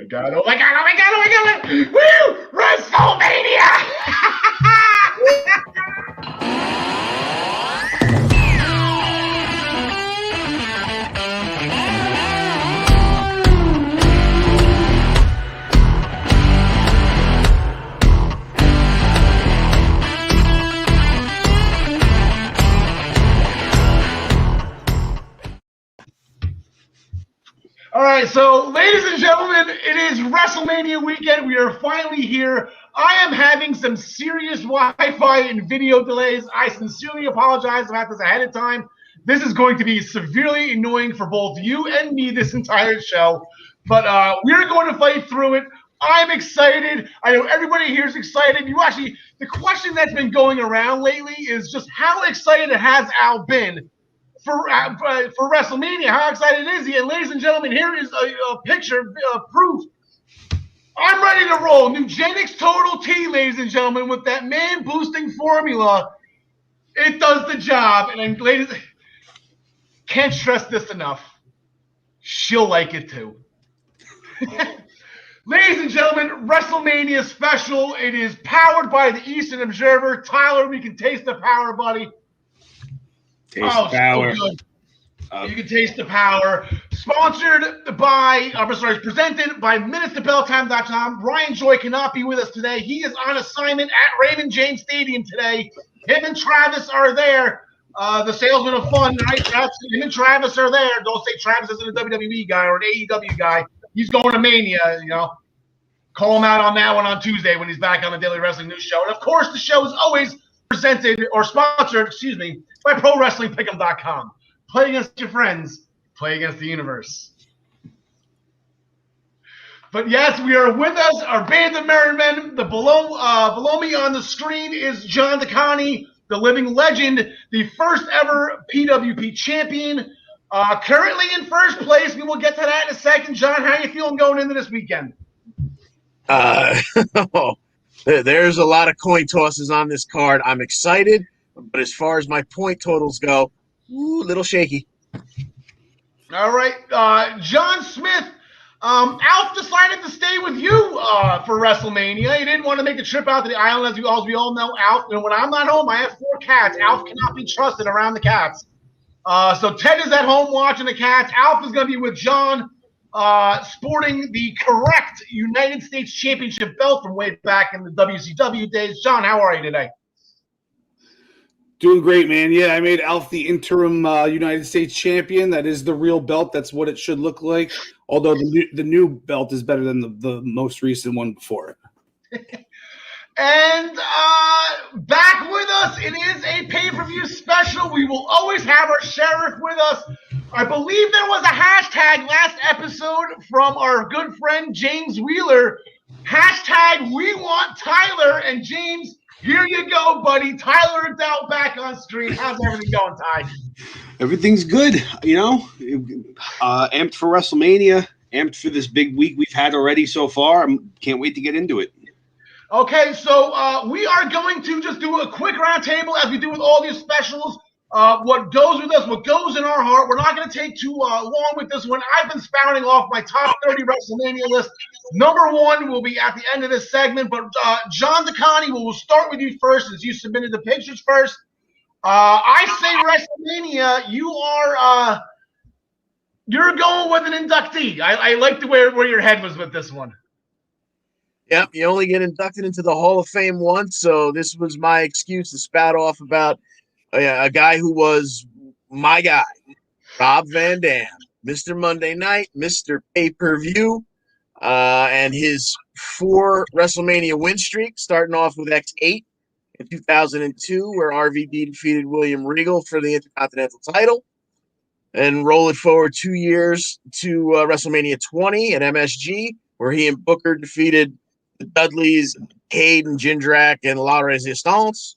God, oh my God, oh my God, oh my God. Woo! WrestleMania! All right, so ladies and gentlemen, it is WrestleMania weekend. We are finally here. I am having some serious Wi-Fi and video delays. I sincerely apologize about this ahead of time. This is going to be severely annoying for both you and me this entire show, but we're going to fight through it. I'm excited. I know everybody here is excited. The question that's been going around lately is just how excited has Al been for WrestleMania? How excited is he? And ladies and gentlemen, here is a picture, proof. I'm ready to roll. Nugenix Total T, ladies and gentlemen, with that man boosting formula. It does the job. And ladies, can't stress this enough. She'll like it too. Ladies and gentlemen, WrestleMania special. It is powered by the Eastern Observer. Tyler, we can taste the power, buddy. Power. So good. You can taste the power. Presented by MinutesToBellTime.com. Ryan Joy cannot be with us today. He is on assignment at Raymond James Stadium today. Him and Travis are there. The salesman of fun, right? Him and Travis are there. Don't say Travis isn't a WWE guy or an AEW guy. He's going to Mania, you know. Call him out on that one on Tuesday when he's back on the Daily Wrestling News Show. And, of course, the show is always sponsored, by ProWrestlingPick'em.com. Play against your friends. Play against the universe. But, yes, we are with us, our band of merry men. Below me on the screen is John DeConnie, the living legend, the first ever PWP champion. Currently in first place. We will get to that in a second. John, how are you feeling going into this weekend? There's a lot of coin tosses on this card. I'm excited, but as far as my point totals go, a little shaky. All right. John Smith, Alf decided to stay with you for WrestleMania. He didn't want to make the trip out to the island. As we all know, Alf, when I'm not home, I have 4 cats. Alf cannot be trusted around the cats. So Ted is at home watching the cats. Alf is going to be with John, sporting the correct United States Championship belt from way back in the WCW days. John, how are you today? Doing great, man. Yeah, I made Alf the interim United States champion. That is the real belt. That's what it should look like. Although the new belt is better than the most recent one before it. And back with us, it is a pay-per-view special. We will always have our sheriff with us. I believe there was a hashtag last episode from our good friend James Wheeler. Hashtag we want Tyler. And James, here you go, buddy. Tyler Adelle back on screen. How's everything going, Ty? Everything's good, amped for WrestleMania, amped for this big week we've had already so far. Can't wait to get into it. Okay, so we are going to just do a quick round table as we do with all these specials. What goes with us, what goes in our heart. We're not going to take too long with this one. I've been spouting off my top 30 WrestleMania list. Number 1 will be at the end of this segment, but John DeConnie, we'll start with you first as you submitted the pictures first. I say WrestleMania, you're going with an inductee. I like the where your head was with this one. Yep, you only get inducted into the Hall of Fame once, so this was my excuse to spout off about a guy who was my guy, Rob Van Dam, Mr. Monday Night, Mr. Pay-Per-View, and his 4 WrestleMania win streak, starting off with X8 in 2002, where RVD defeated William Regal for the Intercontinental title, and roll it forward 2 years to WrestleMania 20 at MSG, where he and Booker defeated the Dudleys, Cade and Jindrak, and La Resistance.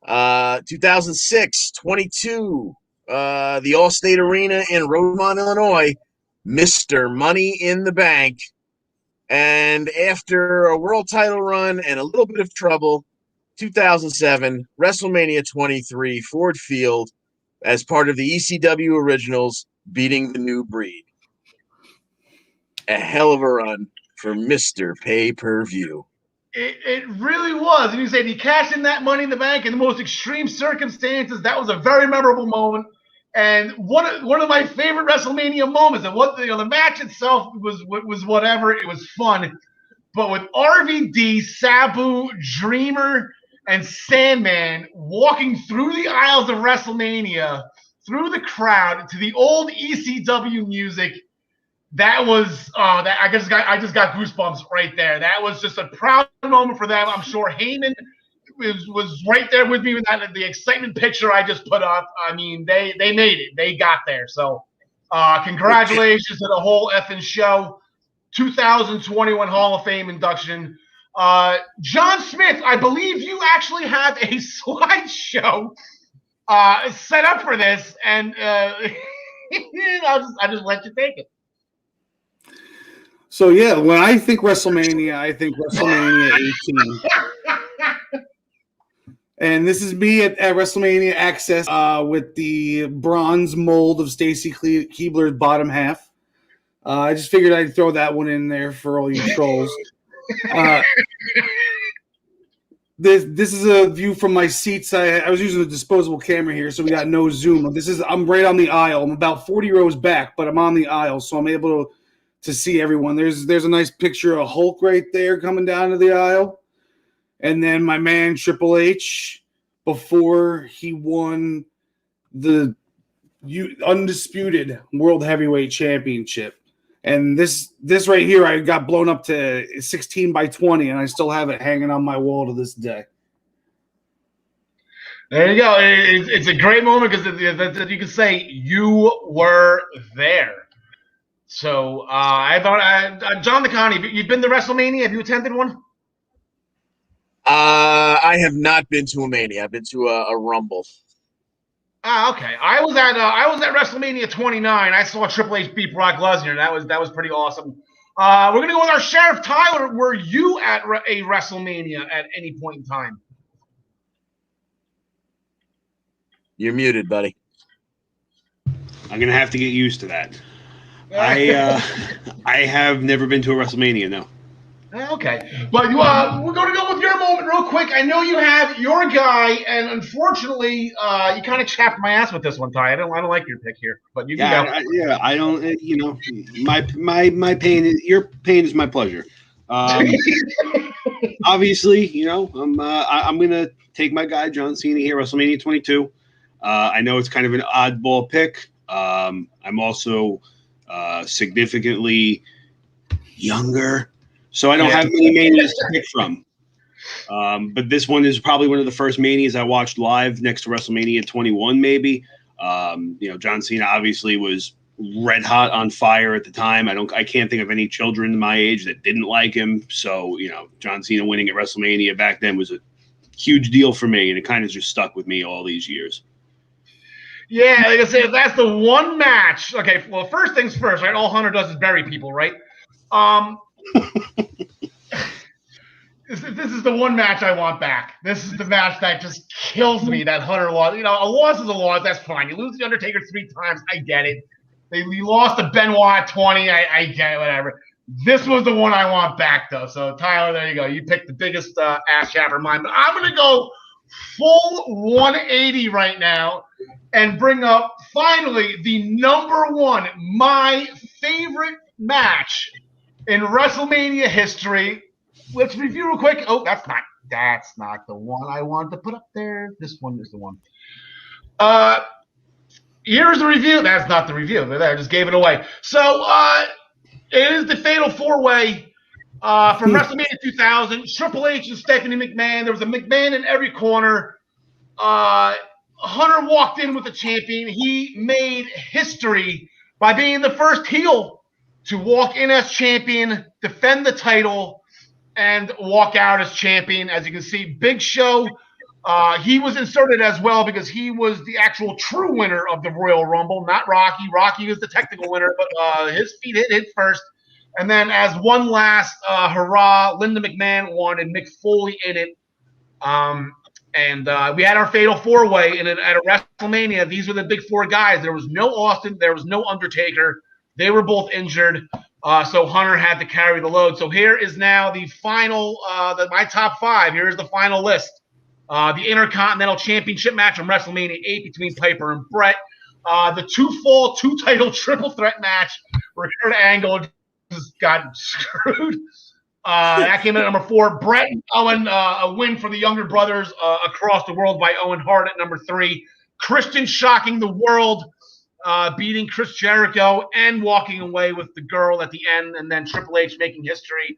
2006, 22, the Allstate Arena in Rosemont, Illinois, Mr. Money in the Bank. And after a world title run and a little bit of trouble, 2007, WrestleMania 23, Ford Field, as part of the ECW Originals, beating the New Breed. A hell of a run for Mr. Pay-Per-View. It really was. And you said he cashed in that Money in the Bank in the most extreme circumstances. That was a very memorable moment. And one of my favorite WrestleMania moments. And the match itself was whatever. It was fun. But with RVD, Sabu, Dreamer, and Sandman walking through the aisles of WrestleMania, through the crowd to the old ECW music, that was I just got goosebumps right there. That was just a proud moment for them. I'm sure Heyman was right there with me with that, the excitement picture I just put up. I mean, they made it. They got there. So congratulations to the whole effing show. 2021 Hall of Fame induction. John Smith, I believe you actually have a slideshow set up for this, and I'll just let you take it. So yeah, when I think WrestleMania, I think WrestleMania 18. And this is me at WrestleMania Access with the bronze mold of Stacy Keibler's bottom half. I just figured I'd throw that one in there for all you trolls. This is a view from my seats. I was using a disposable camera here, so we got no zoom. I'm right on the aisle. I'm about 40 rows back, but I'm on the aisle, so I'm able to see everyone. There's a nice picture of Hulk right there coming down to the aisle. And then my man Triple H before he won the undisputed World Heavyweight Championship. And this right here, I got blown up to 16 by 20, and I still have it hanging on my wall to this day. There you go. It's a great moment because you can say you were there. So I thought, John DeConnie, you've been to WrestleMania? Have you attended one? I have not been to a Mania. I've been to a Rumble. Okay. I was at WrestleMania 29. I saw Triple H beat Brock Lesnar. That was pretty awesome. We're gonna go with our Sheriff Tyler. Were you at a WrestleMania at any point in time? You're muted, buddy. I'm gonna have to get used to that. I have never been to a WrestleMania. No. Okay, but we're going to go with your moment real quick. I know you have your guy, and unfortunately, you kind of chapped my ass with this one, Ty. I don't like your pick here, but you can go. I don't. You know, my pain. Your pain is my pleasure. Obviously, you know, I'm gonna take my guy John Cena here, WrestleMania 22. I know it's kind of an oddball pick. I'm also significantly younger. So I don't have many Manias to pick from. But this one is probably one of the first Manias I watched live next to WrestleMania 21, maybe. You know, John Cena obviously was red hot on fire at the time. I can't think of any children my age that didn't like him. So, you know, John Cena winning at WrestleMania back then was a huge deal for me, and it kind of just stuck with me all these years. Yeah, like I said, if that's the one match. Okay, well, first things first, right? All Hunter does is bury people, right? This is the one match I want back. This is the match that just kills me. That Hunter loss. You know, a loss is a loss. That's fine. You lose the Undertaker 3 times. I get it. You lost to Benoit at 20. I get it. Whatever. This was the one I want back, though. So Tyler, there you go. You picked the biggest ass chapter of mine. But I'm gonna go full 180 right now and bring up finally the number one, my favorite match in WrestleMania history. Let's review real quick. Oh, that's not the one I wanted to put up there. This one is the one. Here's the review. That's not the review. I just gave it away. So it is the Fatal 4-Way from WrestleMania 2000. Triple H and Stephanie McMahon. There was a McMahon in every corner. Hunter walked in with the champion. He made history by being the first heel to walk in as champion, defend the title, and walk out as champion. As you can see, Big Show, he was inserted as well because he was the actual true winner of the Royal Rumble, not Rocky. Rocky was the technical winner, but his feet hit first. And then as one last hurrah, Linda McMahon won and Mick Foley in it. And we had our Fatal 4-Way at a WrestleMania. These were the big four guys. There was no Austin. There was no Undertaker. They were both injured. So Hunter had to carry the load. So here is now the final, my top 5. Here's the final list. The Intercontinental Championship match on WrestleMania 8 between Piper and Brett. The 2-fall, 2-title triple threat match where Kurt Angle just got screwed. That came in at number 4. Brett and Owen, a win for the younger brothers across the world by Owen Hart at number 3. Christian shocking the world, beating Chris Jericho and walking away with the girl at the end, and then Triple H making history.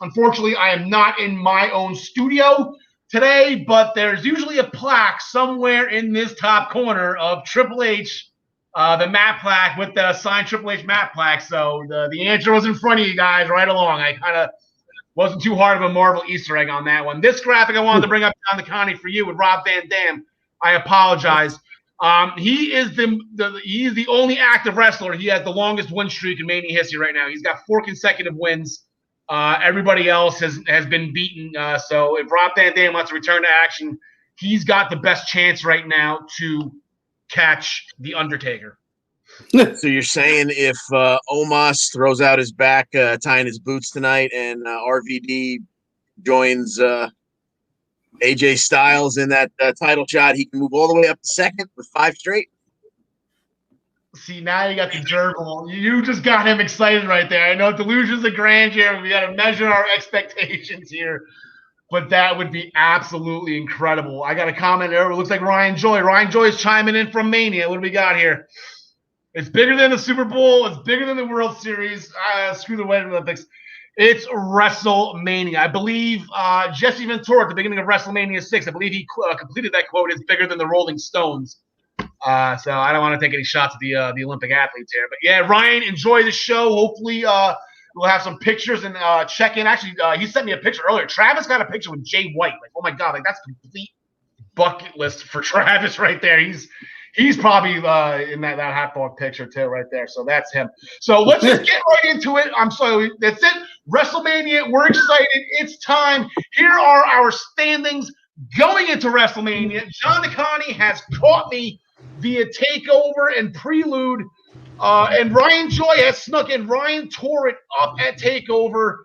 Unfortunately, I am not in my own studio today, but there's usually a plaque somewhere in this top corner of Triple H, the mat plaque with the signed Triple H mat plaque. So the answer was in front of you guys right along. I kind of wasn't too hard of a Marvel Easter egg on that one. This graphic I wanted to bring up John the Connie for you with Rob Van Dam. I apologize. He is the only active wrestler. He has the longest win streak in Mania history right now. He's got 4 consecutive wins. Everybody else has been beaten. So if Rob Van Dam wants to return to action, he's got the best chance right now to catch The Undertaker. So you're saying if Omos throws out his back, tying his boots tonight, and RVD joins AJ Styles in that title shot, he can move all the way up to second with 5 straight? See, now you got the gerbil. You just got him excited right there. I know delusions of grandeur. We got to measure our expectations here. But that would be absolutely incredible. I got a comment there. It looks like Ryan Joy. Ryan Joy is chiming in from Mania. What do we got here? It's bigger than the Super Bowl. It's bigger than the World Series. Screw the Winter Olympics. It's WrestleMania. I believe Jesse Ventura at the beginning of WrestleMania 6, I believe he completed that quote, "It's bigger than the Rolling Stones." So I don't want to take any shots at the Olympic athletes here. But, yeah, Ryan, enjoy the show. Hopefully we'll have some pictures and check in. Actually, he sent me a picture earlier. Travis got a picture with Jay White. Like, oh, my God, like that's a complete bucket list for Travis right there. He's probably in that hot dog picture too right there. So that's him. So let's just get right into it. I'm sorry. That's it. WrestleMania. We're excited. It's time. Here are our standings going into WrestleMania. John DeConnie has caught me via Takeover and Prelude. And Ryan Joy has snuck in. Ryan tore it up at Takeover.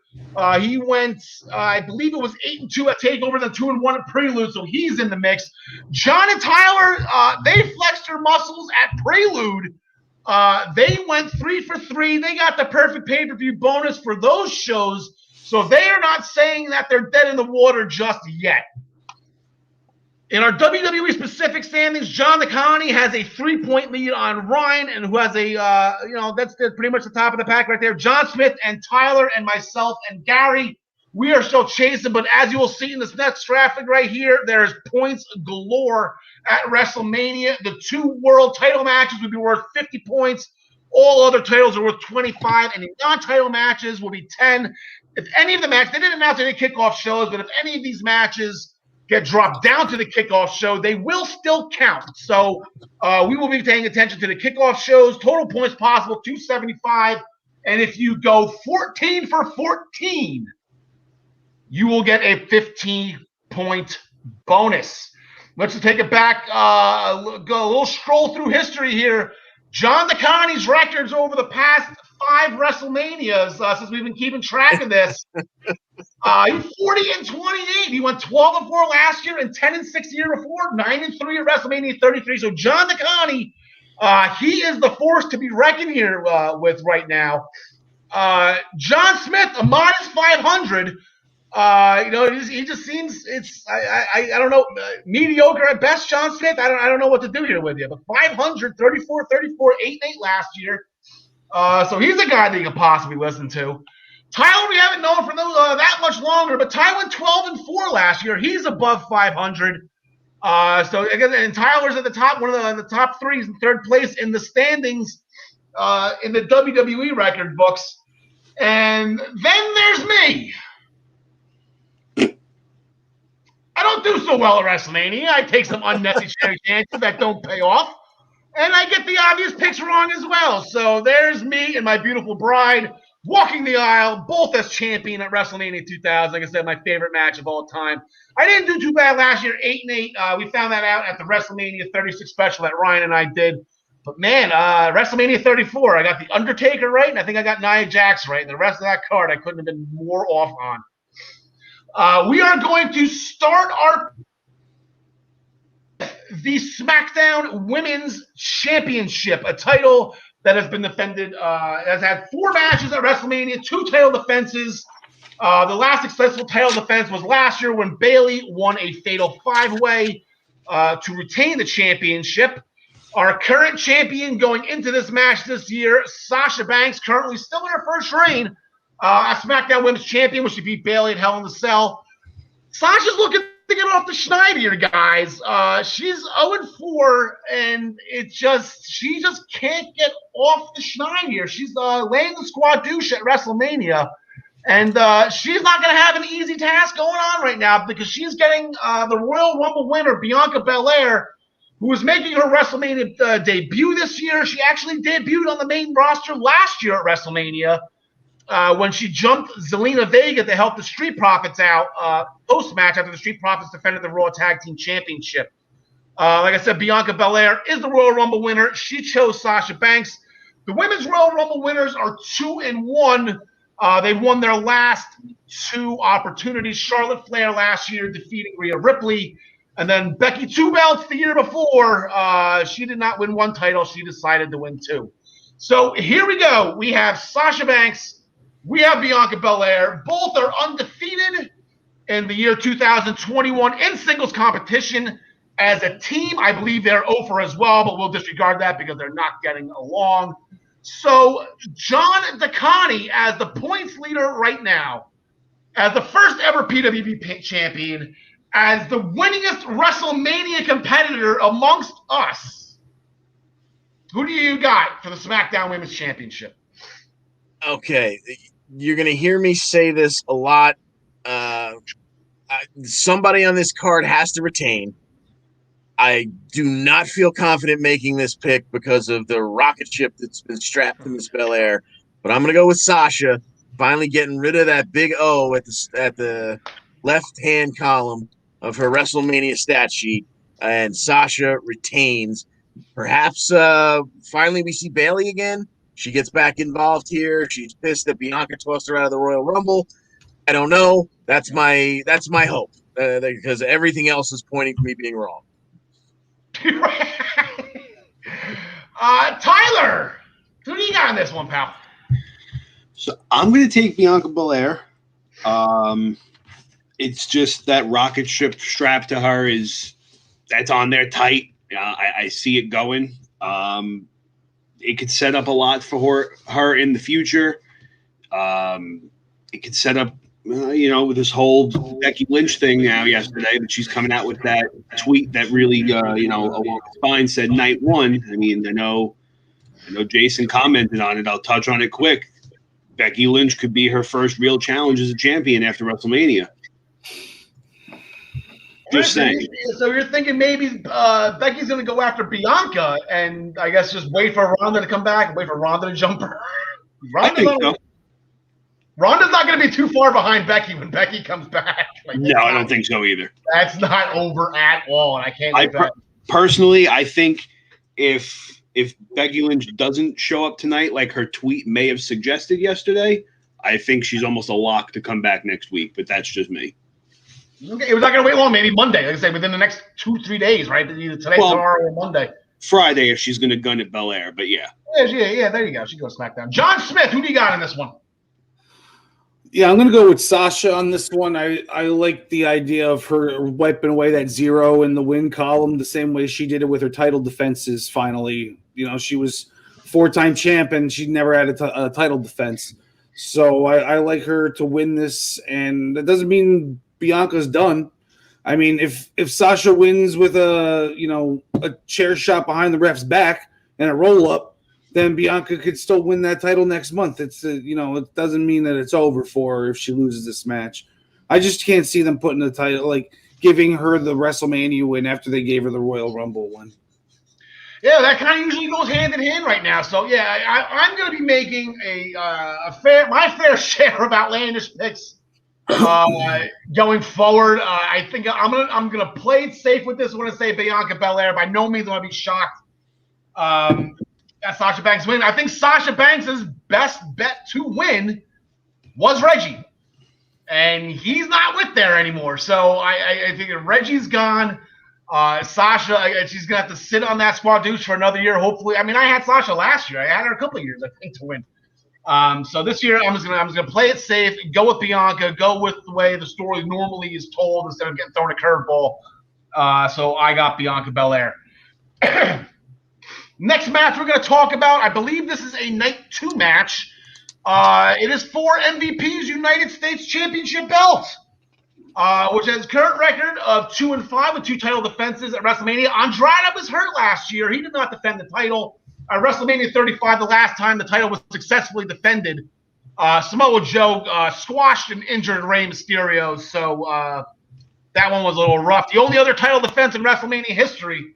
He went, I believe it was 8-2 at Takeover, then 2-1 at Prelude, so he's in the mix. John and Tyler, they flexed their muscles at Prelude. They went 3 for 3. They got the perfect pay-per-view bonus for those shows, so they are not saying that they're dead in the water just yet. In our WWE specific standings, John DeConnie has a 3-point lead on Ryan, and who has a, that's pretty much the top of the pack right there. John Smith and Tyler and myself and Gary, we are still chasing, but as you will see in this next graphic right here, there's points galore at WrestleMania. The 2 world title matches would be worth 50 points. All other titles are worth 25, and the non-title matches will be 10. If any of the matches, they didn't announce any kickoff shows, but if any of these matches get dropped down to the kickoff show, they will still count. So we will be paying attention to the kickoff shows. Total points possible, 275. And if you go 14 for 14, you will get a 15-point bonus. Let's just take it back, go a little stroll through history here. John DeConnie's records over the past 5 WrestleManias, since we've been keeping track of this. He's 40-28. He went 12-4 last year and 10-6 the year before, 9-3 at WrestleMania 33. So John DeConnie, he is the force to be reckoned here with right now. John Smith, a modest 500. He just seems I don't know, mediocre at best. John Smith, I don't know what to do here with you. But 500, 34, 8-8 last year. So he's a guy that you can possibly listen to. Tyler, we haven't known for that much longer, but Ty went 12-4 last year. He's above 500. So again, and Tyler's at the top, one of the top 3. He's in 3rd place in the standings in the WWE record books. And then there's me. I don't do so well at WrestleMania. I take some unnecessary chances that don't pay off. And I get the obvious picks wrong as well. So there's me and my beautiful bride walking the aisle, both as champion at WrestleMania 2000. Like I said, my favorite match of all time. I didn't do too bad last year, 8-8. We found that out at the WrestleMania 36 special that Ryan and I did. But man, WrestleMania 34, I got The Undertaker right, and I think I got Nia Jax right. And the rest of that card, I couldn't have been more off on. We are going to start the SmackDown Women's Championship, a title that has been defended, has had 4 matches at WrestleMania, 2 title defenses. The last successful title defense was last year when Bayley won a fatal 5-way to retain the championship. Our current champion going into this match this year, Sasha Banks, currently still in her first reign as SmackDown Women's Champion, when she beat Bayley at Hell in a Cell. Sasha's looking to get off the schneid here, guys. She's 0-4, and she just can't get off the schneid here. She's laying the squad douche at WrestleMania, and she's not going to have an easy task going on right now because she's getting the Royal Rumble winner, Bianca Belair, who was making her WrestleMania debut this year. She actually debuted on the main roster last year at WrestleMania when she jumped Zelina Vega to help the Street Profits out post-match after the Street Profits defended the Raw Tag Team Championship. Like I said, Bianca Belair is the Royal Rumble winner. She chose Sasha Banks. The Women's Royal Rumble winners are 2-1. They won their last 2 opportunities. Charlotte Flair last year defeating Rhea Ripley. And then Becky 2 belts the year before. She did not win 1 title. She decided to win 2. So here we go. We have Sasha Banks. We have Bianca Belair. Both are undefeated in the year 2021 in singles competition. As a team, I believe they're over as well, but we'll disregard that because they're not getting along. So John DeConnie, as the points leader right now, as the first ever PWB champion, as the winningest WrestleMania competitor amongst us, who do you got for the SmackDown Women's Championship? Okay, you're going to hear me say this a lot. Somebody on this card has to retain. I do not feel confident making this pick because of the rocket ship that's been strapped to Miss Belair, but I'm going to go with Sasha, finally getting rid of that big O at the left-hand column of her WrestleMania stat sheet, and Sasha retains. Perhaps finally we see Bayley again. She gets back involved here. She's pissed that Bianca tossed her out of the Royal Rumble. I don't know. That's my hope because everything else is pointing to me being wrong. Tyler, who do you got on this one, pal? So I'm going to take Bianca Belair. It's just that rocket ship strap to her that's on there tight. I see it going. It could set up a lot for her in the future. It could set up, with this whole Becky Lynch thing now yesterday, that she's coming out with that tweet that really, along the spine said night 1. I mean, I know Jason commented on it. I'll touch on it quick. Becky Lynch could be her first real challenge as a champion after WrestleMania. Just saying. So you're thinking maybe Becky's going to go after Bianca and I guess just wait for Ronda to come back and wait for Ronda to jump her. Ronda's not going to be too far behind Becky when Becky comes back. No, I don't think so either. That's not over at all, and I can't. Personally, I think if Becky Lynch doesn't show up tonight, like her tweet may have suggested yesterday, I think she's almost a lock to come back next week. But that's just me. Okay, it was not going to wait long. Maybe Monday, like I say, within the next 2-3 days, right? Either today, tomorrow, or Monday. Friday, if she's going to gun at Belair, but yeah. Yeah, there you go. She goes SmackDown. John Smith, who do you got in this one? Yeah, I'm going to go with Sasha on this one. I like the idea of her wiping away that 0 in the win column the same way she did it with her title defenses finally. She was 4-time champ and she never had a title defense. So I like her to win this, and that doesn't mean Bianca's done. I mean, if Sasha wins with a chair shot behind the ref's back and a roll-up, then Bianca could still win that title next month. It's it doesn't mean that it's over for her if she loses this match. I just can't see them putting the title, giving her the WrestleMania win after they gave her the Royal Rumble win. Yeah, that kind of usually goes hand in hand right now. So yeah, I'm going to be making my fair share of outlandish picks going forward. I think I'm gonna play it safe with this one and say Bianca Belair. By no means am I be shocked That Sasha Banks win. I think Sasha Banks' best bet to win was Reggie. And he's not with there anymore. So I think if Reggie's gone, Sasha, she's going to have to sit on that squad douche for another year, hopefully. I mean, I had Sasha last year. I had her a couple of years, I think, to win. So this year, I'm just gonna play it safe, go with Bianca, go with the way the story normally is told instead of getting thrown a curveball. So I got Bianca Belair. Next match we're gonna talk about, I believe this is a night 2 match. It is for MVP's United States Championship belt, which has a current record of 2-5 with 2 title defenses at WrestleMania. Andrade was hurt last year; he did not defend the title. WrestleMania 35, the last time the title was successfully defended, Samoa Joe squashed and injured Rey Mysterio, so that one was a little rough. The only other title defense in WrestleMania history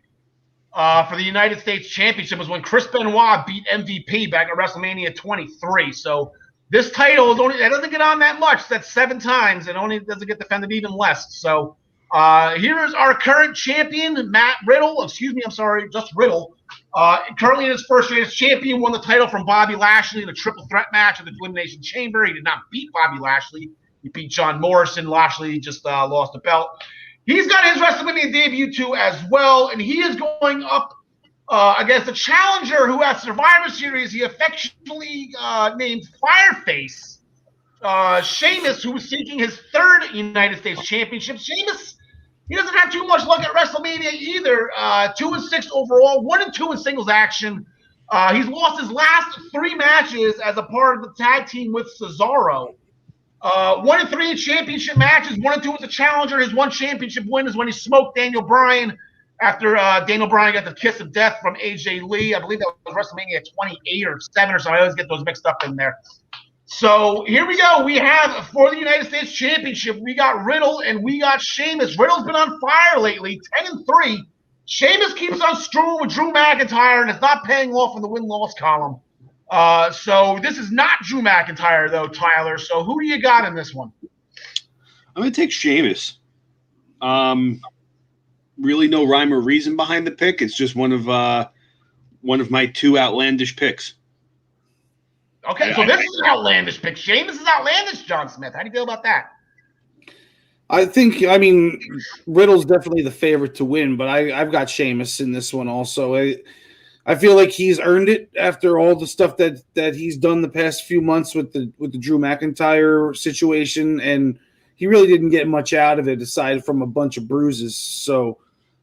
for the United States Championship was when Chris Benoit beat MVP back at WrestleMania 23. So this title is it doesn't get on that much. That's 7 times. It only doesn't get defended even less. So here is our current champion, Matt Riddle. Just Riddle. Currently in his first year as champion, won the title from Bobby Lashley in a triple threat match at the Elimination Chamber. He did not beat Bobby Lashley. He beat John Morrison. Lashley just lost the belt. He's got his WrestleMania debut too as well, and he is going up against a challenger who has Survivor Series. He affectionately named Fireface, Sheamus, who was seeking his 3rd United States Championship. Sheamus, he doesn't have too much luck at WrestleMania either. 2-6 overall, 1-2 in singles action. He's lost his last 3 matches as a part of the tag team with Cesaro. 1-3 in championship matches, 1-2 as a challenger. His 1 championship win is when he smoked Daniel Bryan after Daniel Bryan got the kiss of death from AJ Lee. I believe that was WrestleMania 28 or 7 or so. I always get those mixed up in there. So here we go. We have, for the United States Championship, we got Riddle and we got Sheamus. Riddle's been on fire lately, 10-3. Sheamus keeps on screwing with Drew McIntyre, and it's not paying off in the win-loss column. So this is not Drew McIntyre, though, Tyler. So who do you got in this one? I'm going to take Sheamus. Really no rhyme or reason behind the pick. It's just one of my 2 outlandish picks. Okay, so this is an outlandish pick. Sheamus is outlandish, John Smith. How do you feel about that? I mean, Riddle's definitely the favorite to win, but I've got Sheamus in this one also. I feel like he's earned it after all the stuff that he's done the past few months with the Drew McIntyre situation, and he really didn't get much out of it aside from a bunch of bruises. So,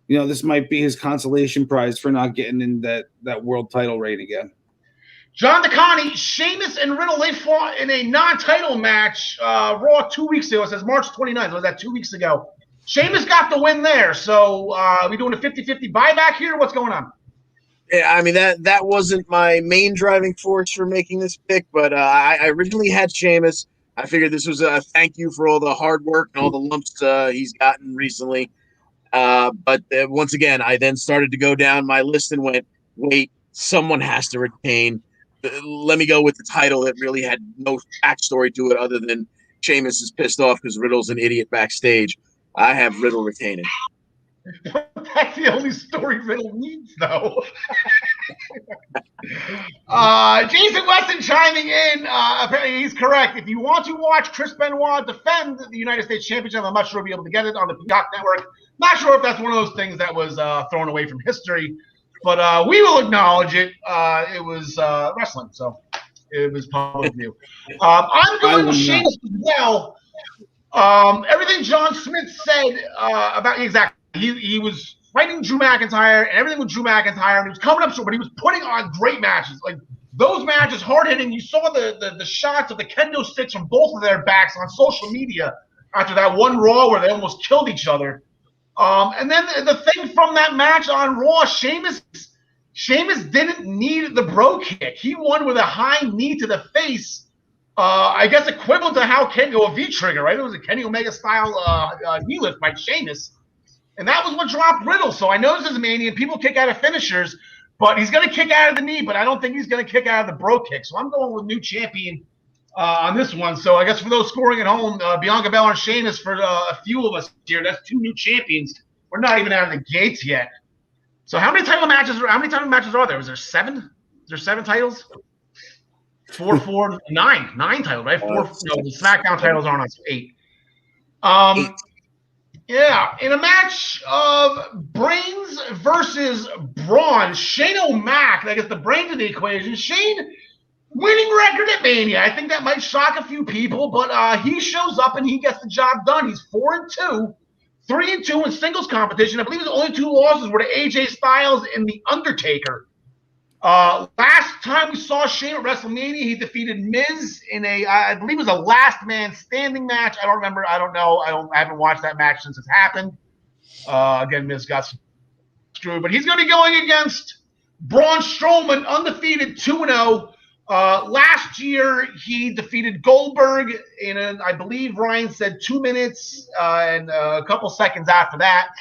this might be his consolation prize for not getting in that world title reign again. John DeConnie, Sheamus and Riddle, they fought in a non-title match, Raw 2 weeks ago. It says March 29th. Was that 2 weeks ago? Sheamus got the win there. So are we doing a 50-50 buyback here? What's going on? Yeah, I mean, that wasn't my main driving force for making this pick, but I originally had Sheamus. I figured this was a thank you for all the hard work and all the lumps he's gotten recently. But once again, I then started to go down my list and went, wait, someone has to retain. Let me go with the title that really had no backstory to it other than Sheamus is pissed off because Riddle's an idiot backstage. I have Riddle retaining. That's the only story Riddle needs, though. Jason Weston chiming in. Apparently, he's correct. If you want to watch Chris Benoit defend the United States Championship, I'm not sure we'll be able to get it on the Peacock Network. Not sure if that's one of those things that was thrown away from history, but we will acknowledge it. It was wrestling, so it was public view. I'm going with Sheamus as well. Everything John Smith said about exactly. He was fighting Drew McIntyre and everything with Drew McIntyre, and he was coming up short, but he was putting on great matches. Like those matches, hard hitting. You saw the shots of the kendo sticks from both of their backs on social media after that one Raw where they almost killed each other. And then the thing from that match on Raw, Sheamus didn't need the bro kick. He won with a high knee to the face. I guess equivalent to how a V-trigger, right? It was a Kenny Omega style knee lift by Sheamus. And that was what dropped Riddle. So I know this is a mania. People kick out of finishers, but he's going to kick out of the knee, but I don't think he's going to kick out of the bro kick. So I'm going with new champion on this one. So I guess for those scoring at home, Bianca Belair and Sheamus for a few of us here, that's 2 new champions. We're not even out of the gates yet. So how many title matches are there? Is there 7? Is there 7 titles? 4, 4, 9 titles, right? 4. No, the SmackDown titles aren't on, so 8. 8. Yeah, in a match of Brains versus Braun, Shane O'Mac, I guess the brains of the equation. Shane winning record at Mania. I think that might shock a few people, but he shows up and he gets the job done. He's 4-2, 3-2 in singles competition. I believe his only 2 losses were to AJ Styles and The Undertaker. Last time we saw Shane at WrestleMania, he defeated Miz in I believe it was a last man standing match. I don't remember. I don't know. I haven't watched that match since it's happened. Again, Miz got screwed, but he's going to be going against Braun Strowman, undefeated 2-0. Last year, he defeated Goldberg in, I believe Ryan said 2 minutes and a couple seconds after that.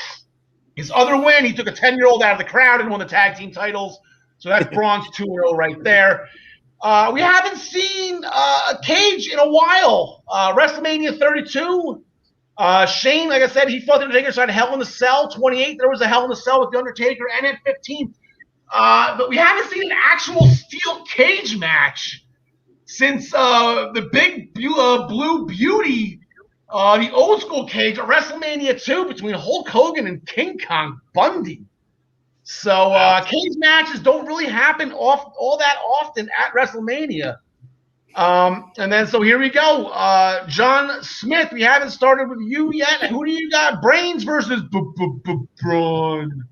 His other win, he took a 10-year-old out of the crowd and won the tag team titles. So that's Braun's 2-0 right there. We haven't seen a Cage in a while. WrestleMania 32. Shane, like I said, he fought The Undertaker, so had Hell in a Cell. 28, there was a Hell in a Cell with The Undertaker. And at 15. But we haven't seen an actual steel cage match since the big Blue Beauty, the old school cage at WrestleMania 2 between Hulk Hogan and King Kong Bundy. So cage matches don't really happen all that often at WrestleMania. And then so here we go. John Smith, we haven't started with you yet. Who do you got? Brains versus Braun.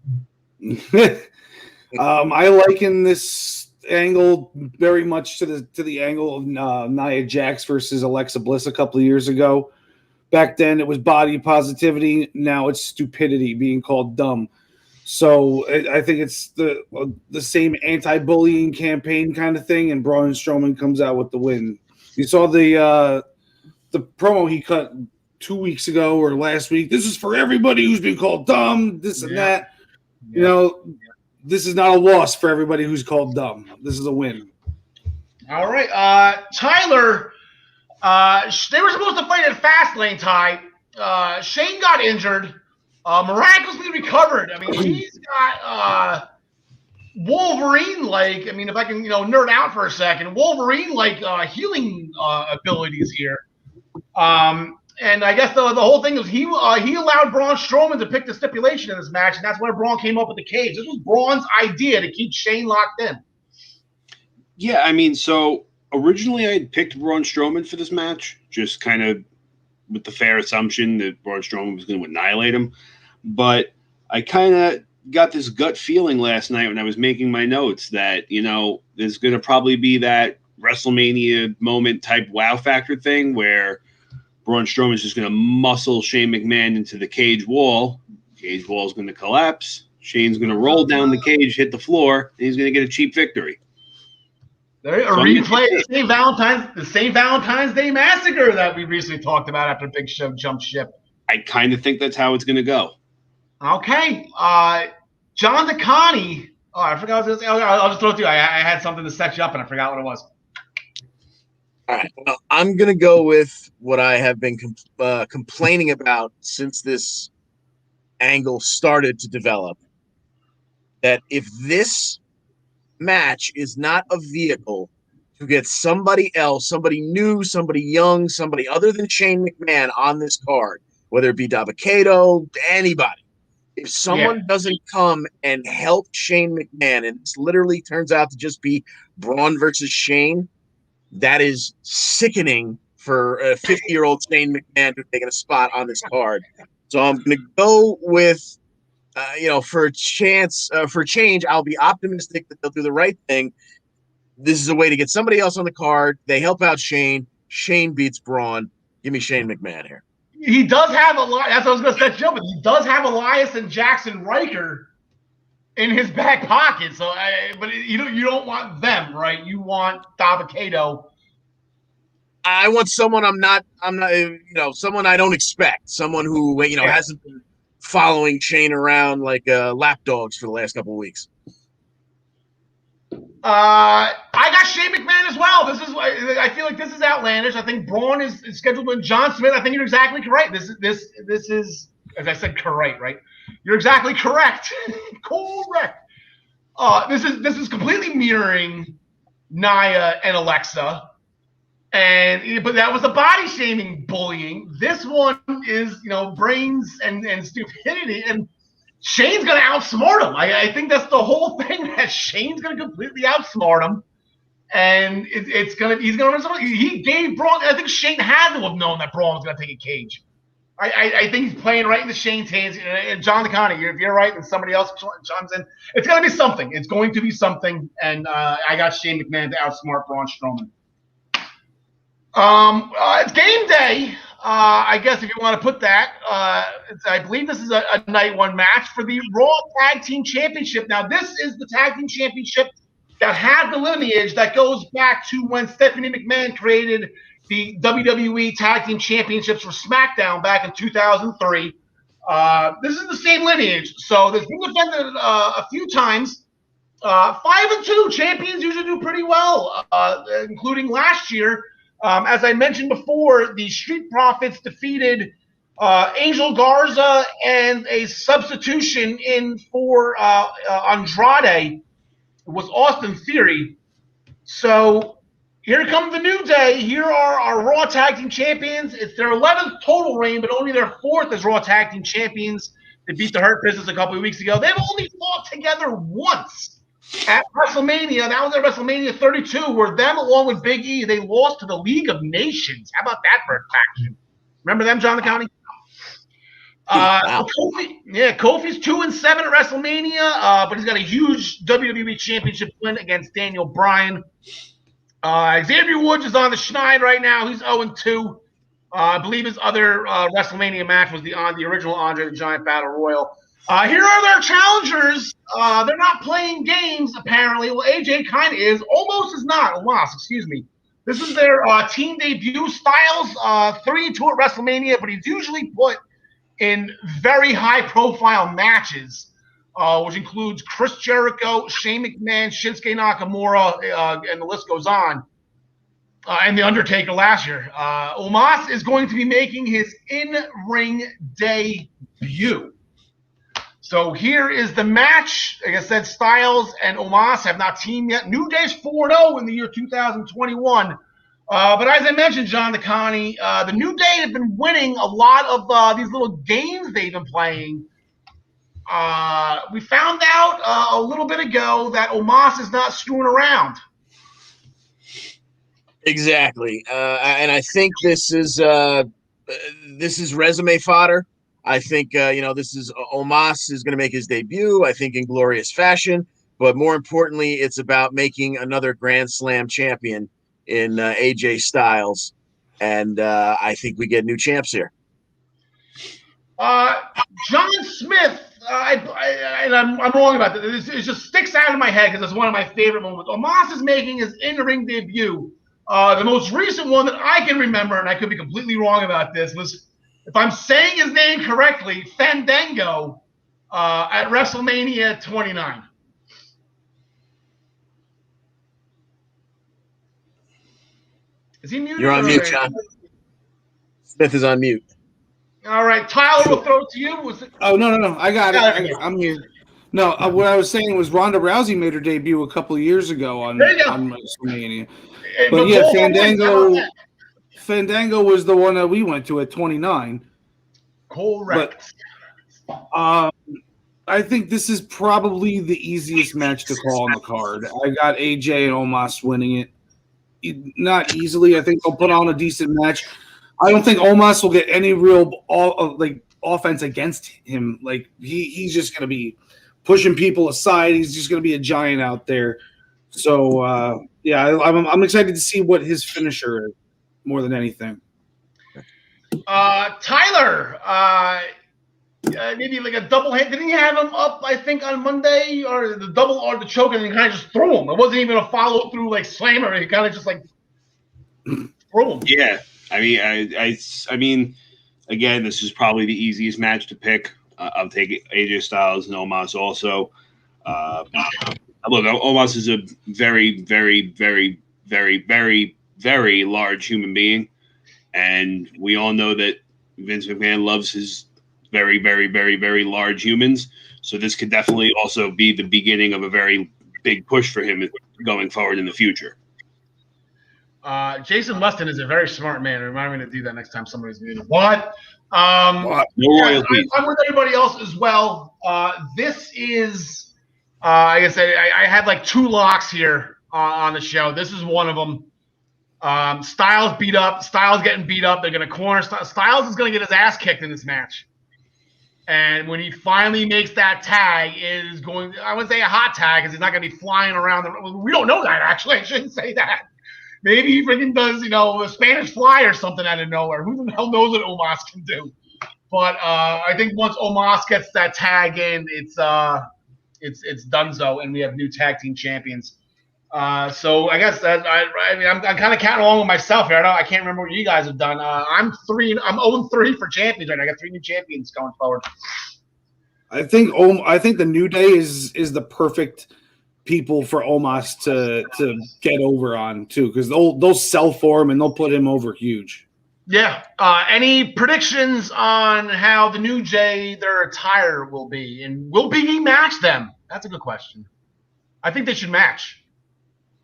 I liken this angle very much to the angle of Nia Jax versus Alexa Bliss a couple of years ago. Back then it was body positivity. Now it's stupidity being called dumb. So I think it's the same anti-bullying campaign kind of thing, and Braun Strowman comes out with the win. You saw the promo he cut 2 weeks ago or last week. This is for everybody who's been called dumb, this and that. Yeah. You know, this is not a loss for everybody who's called dumb. This is a win. All right. Tyler, they were supposed to fight at Fastlane, Ty. Shane got injured. Miraculously recovered. I mean, he's got Wolverine-like. I mean, if I can, nerd out for a second, Wolverine-like healing abilities here. And I guess the whole thing is he allowed Braun Strowman to pick the stipulation in this match, and that's why Braun came up with the cage. This was Braun's idea to keep Shane locked in. Yeah, I mean, so originally I had picked Braun Strowman for this match, just kind of with the fair assumption that Braun Strowman was going to annihilate him. But I kind of got this gut feeling last night when I was making my notes that, there's going to probably be that WrestleMania moment type wow factor thing where Braun Strowman is just going to muscle Shane McMahon into the cage wall. Cage wall is going to collapse. Shane's going to roll down the cage, hit the floor, and he's going to get a cheap victory. Replay the same Valentine's Day massacre that we recently talked about after Big Show jumped ship. I kind of think that's how it's going to go. Okay. John DeConnie. Oh, I forgot what I was going to say. I'll just throw it to you. I had something to set you up, and I forgot what it was. All right. Well, I'm going to go with what I have been complaining about since this angle started to develop. That if this match is not a vehicle to get somebody else, somebody new, somebody young, somebody other than Shane McMahon on this card, whether it be Dabba-Kato, anybody. If someone doesn't come and help Shane McMahon, and this literally turns out to just be Braun versus Shane, that is sickening for a 50-year-old Shane McMahon who's taking a spot on this card. So I'm going to go with, for change, I'll be optimistic that they'll do the right thing. This is a way to get somebody else on the card. They help out Shane. Shane beats Braun. Give me Shane McMahon here. He does have that's what I was going to set you up with. He does have Elias and Jackson Riker in his back pocket. So, but you don't want them, right? You want Dabba-Kato. I want someone I'm not, someone I don't expect. Someone who, hasn't been following Shane around like lapdogs for the last couple of weeks. I got Shane McMahon as well. I feel like this is outlandish. I think Braun is scheduled with John Smith. I think you're exactly correct. This is, as I said, correct, right? You're exactly correct. Correct. This is completely mirroring Nia and Alexa. But that was a body shaming bullying. This one is, brains and stupidity. And Shane's going to outsmart him. I think that's the whole thing, that Shane's going to completely outsmart him. And he's going to, he gave Braun, I think Shane had to have known that Braun was going to take a cage. I think he's playing right into Shane's hands. And John DeConnie, if you're right and somebody else chimes in, it's going to be something. It's going to be something. And I got Shane McMahon to outsmart Braun Strowman. It's game day. I guess if you want to put that, I believe this is a night one match for the Raw Tag Team Championship. Now, this is the Tag Team Championship that had the lineage that goes back to when Stephanie McMahon created the WWE Tag Team Championships for SmackDown back in 2003. This is the same lineage, so there's been defended a few times. 5-2 champions usually do pretty well, including last year. As I mentioned before, the Street Profits defeated Angel Garza and a substitution in for Andrade. It was Austin Theory. So here comes the New Day. Here are our Raw Tag Team Champions. It's their 11th total reign, but only their 4th as Raw Tag Team Champions. They beat the Hurt Business a couple of weeks ago. They've only fought together once at WrestleMania. That was at WrestleMania 32, where them, along with Big E, they lost to the League of Nations. How about that for a faction? Remember them, John DeConnie? Wow. Kofi's 2-7 at WrestleMania, but he's got a huge WWE Championship win against Daniel Bryan. Xavier Woods is on the schneid right now. He's 0-2. I believe his other WrestleMania match was the original Andre the Giant Battle Royal. Here are their challengers. They're not playing games, apparently. Well, AJ kind of is. Almost is not. Almost, excuse me. This is their team debut. Styles 3-2 at WrestleMania, but he's usually put in very high-profile matches, which includes Chris Jericho, Shane McMahon, Shinsuke Nakamura, and the list goes on. And The Undertaker last year. Omos is going to be making his in-ring debut. So here is the match. Like I said, Styles and Omos have not teamed yet. New Day's 4-0 in the year 2021. But as I mentioned, John DeConnie, the New Day have been winning a lot of these little games they've been playing. We found out a little bit ago that Omos is not screwing around. Exactly, and I think this is resume fodder. I think this is Omos is going to make his debut. I think in glorious fashion, but more importantly, it's about making another Grand Slam champion in AJ Styles, and I think we get new champs here. John Smith, I'm wrong about this. It just sticks out of my head because it's one of my favorite moments. Omos is making his in-ring debut. The most recent one that I can remember, and I could be completely wrong about this, was, if I'm saying his name correctly, Fandango at WrestleMania 29. Is he muted? You're on mute, John. Smith is on mute. All right, Tyler, we'll throw it to you. Oh, no. I got it. I'm here. No, what I was saying was Ronda Rousey made her debut a couple of years ago on WrestleMania. But yeah, Fandango was the one that we went to at 29. Correct. But, I think this is probably the easiest match to call on the card. I got AJ and Omos winning it. Not easily. I think they'll put on a decent match. I don't think Omos will get any real offense against him. Like he's just going to be pushing people aside. He's just going to be a giant out there. So I'm excited to see what his finisher is more than anything. Tyler, maybe like a double hit. Didn't he have him up, I think, on Monday, or the double or the choke, and he kind of just threw him? It wasn't even a follow through like slammer. He kind of just like threw him. Yeah, I mean, again, this is probably the easiest match to pick. I'll take AJ Styles and Omos also. Look, Omos is a very, very, very, very, very, very large human being, and we all know that Vince McMahon loves his very, very, very, very large humans. So this could definitely also be the beginning of a very big push for him going forward in the future. Jason Weston is a very smart man. Remind me to do that next time somebody's muted. What? No royalties. I'm with everybody else as well. This is, like I said, I had like 2 locks here on the show. This is one of them. Styles beat up. Styles getting beat up. They're going to corner. Styles is going to get his ass kicked in this match. And when he finally makes that tag, it is going – I wouldn't say a hot tag because he's not going to be flying around. We don't know that, actually. I shouldn't say that. Maybe he freaking does, a Spanish fly or something out of nowhere. Who the hell knows what Omos can do? But I think once Omos gets that tag in, it's donezo, and we have new tag team champions. So I guess that I'm kind of counting along with myself here. I can't remember what you guys have done. I'm 0-3 for champions right now. I got 3 new champions going forward. I think the New Day is the perfect people for Omos to get over on too, because they'll sell for him and they'll put him over huge. Yeah. Any predictions on how the New Day, their attire will be, and will Big E match them? That's a good question. I think they should match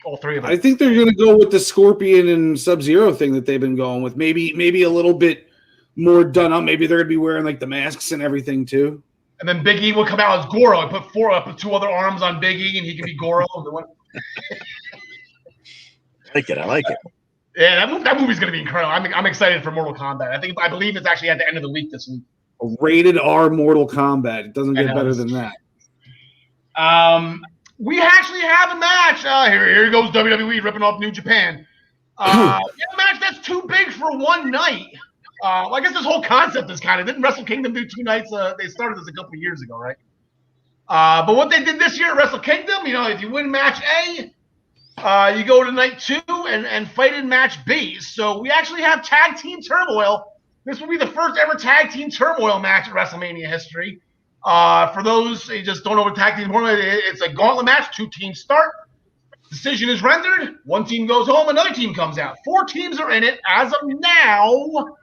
all 3 of them. I think they're going to go with the Scorpion and Sub-Zero thing that they've been going with. Maybe a little bit more done up. Maybe they're going to be wearing like the masks and everything too. And then Big E will come out as Goro and put 2 other arms on Big E, and he can be Goro. I like it. Yeah, that movie's going to be incredible. I'm excited for Mortal Kombat. I believe it's actually at the end of the week this week. A rated R Mortal Kombat. It doesn't get better than that. We actually have a match. Here goes WWE ripping off New Japan. We have a match that's too big for one night. I guess this whole concept is didn't Wrestle Kingdom do 2 nights? They started this a couple of years ago, right? But what they did this year at Wrestle Kingdom, if you win match A, you go to night 2 and fight in match B. So we actually have Tag Team Turmoil. This will be the first ever Tag Team Turmoil match in WrestleMania history. For those who just don't know what Tag Team Turmoil is, it's a gauntlet match. 2 teams start. Decision is rendered. 1 team goes home. Another team comes out. 4 teams are in it. As of now,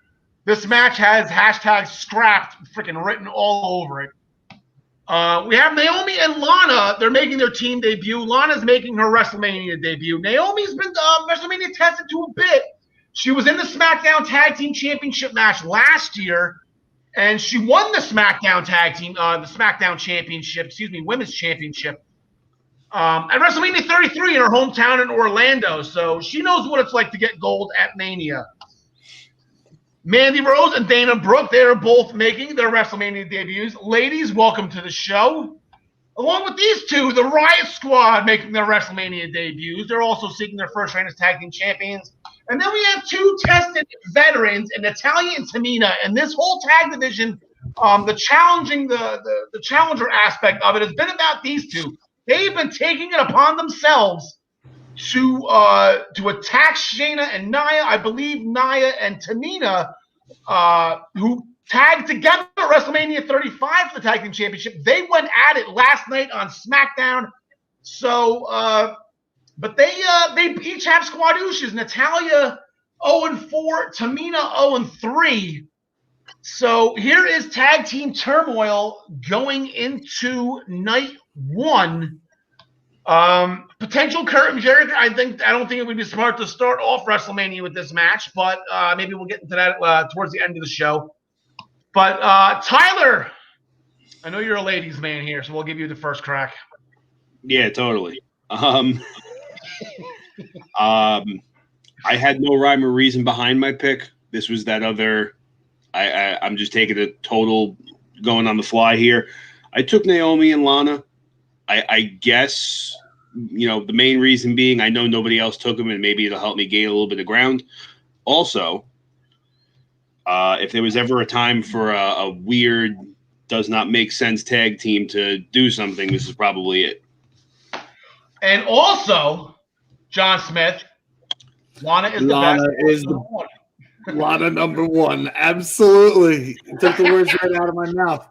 this match has hashtag scrapped freaking written all over it. We have Naomi and Lana. They're making their team debut. Lana's making her WrestleMania debut. Naomi's been WrestleMania tested to a bit. She was in the SmackDown Tag Team Championship match last year, and she won the SmackDown Championship, Women's Championship, at WrestleMania 33 in her hometown in Orlando. So she knows what it's like to get gold at Mania. Mandy Rose and Dana Brooke, they are both making their WrestleMania debuts. Ladies, welcome to the show. Along with these 2, the Riot Squad making their WrestleMania debuts. They're also seeking their first reign as tag team champions. And then we have 2 tested veterans in Natalya and Tamina. And this whole tag division, the challenger aspect of it has been about these 2. They've been taking it upon themselves to attack Shayna and Nia. I believe Nia and Tamina, who tagged together at WrestleMania 35 for the Tag Team Championship. They went at it last night on SmackDown. So, but they each have squadouches. Natalya 0-4, Tamina 0-3. So here is Tag Team Turmoil going into night 1. Potential curtain jerker. I don't think it would be smart to start off WrestleMania with this match, but maybe we'll get into that towards the end of the show. But Tyler, I know you're a ladies' man here, so we'll give you the first crack. Yeah, totally. I had no rhyme or reason behind my pick. This was that other. I'm just taking a total going on the fly here. I took Naomi and Lana. I guess, the main reason being I know nobody else took them, and maybe it'll help me gain a little bit of ground. Also, if there was ever a time for a weird, does not make sense tag team to do something, this is probably it. And also, John Smith, Lana is the best. Lana number 1. Absolutely. You took the words right out of my mouth.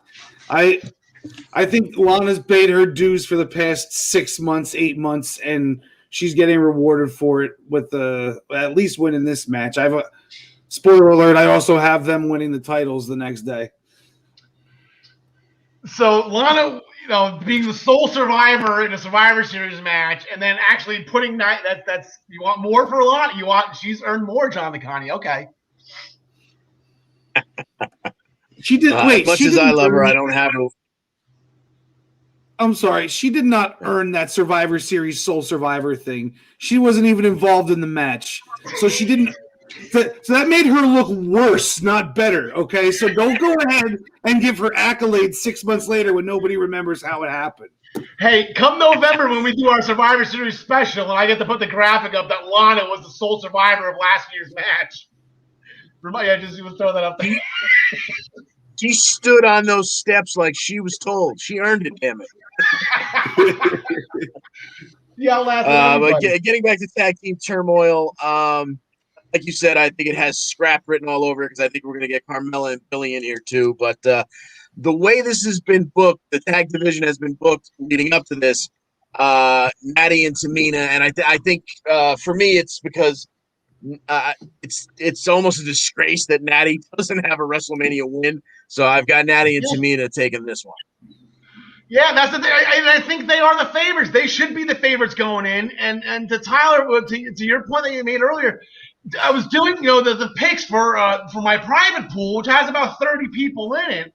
I think Lana's paid her dues for the past 6 months, 8 months, and she's getting rewarded for it with at least winning this match. Spoiler alert, I also have them winning the titles the next day. So Lana, being the sole survivor in a Survivor Series match, and then actually putting that's you want more for Lana. She's earned more, John McConaughey. Okay. She did. Wait, as much she as I didn't love her, earn- I don't have her. I'm sorry, she did not earn that Survivor Series sole survivor thing. She wasn't even involved in the match, so she didn't. So that made her look worse, not better. Okay, so don't go ahead and give her accolades 6 months later when nobody remembers how it happened. Hey, come November when we do our Survivor Series special, and I get to put the graphic up that Lana was the sole survivor of last year's match. I just throw that up there. She stood on those steps like she was told. She earned it, damn it. Yeah, but getting back to tag team turmoil, like you said, I think it has scrap written all over it because I think we're going to get Carmella and Billy in here too. But the way this has been booked, the tag division has been booked leading up to this, Natty and Tamina, and I think for me it's because it's almost a disgrace that Natty doesn't have a WrestleMania win. So I've got Natty and Tamina taking this one. Yeah, that's the thing. I think they are the favorites. They should be the favorites going in. And to Tyler, to your point that you made earlier, I was doing the picks for my private pool, which has about 30 people in it.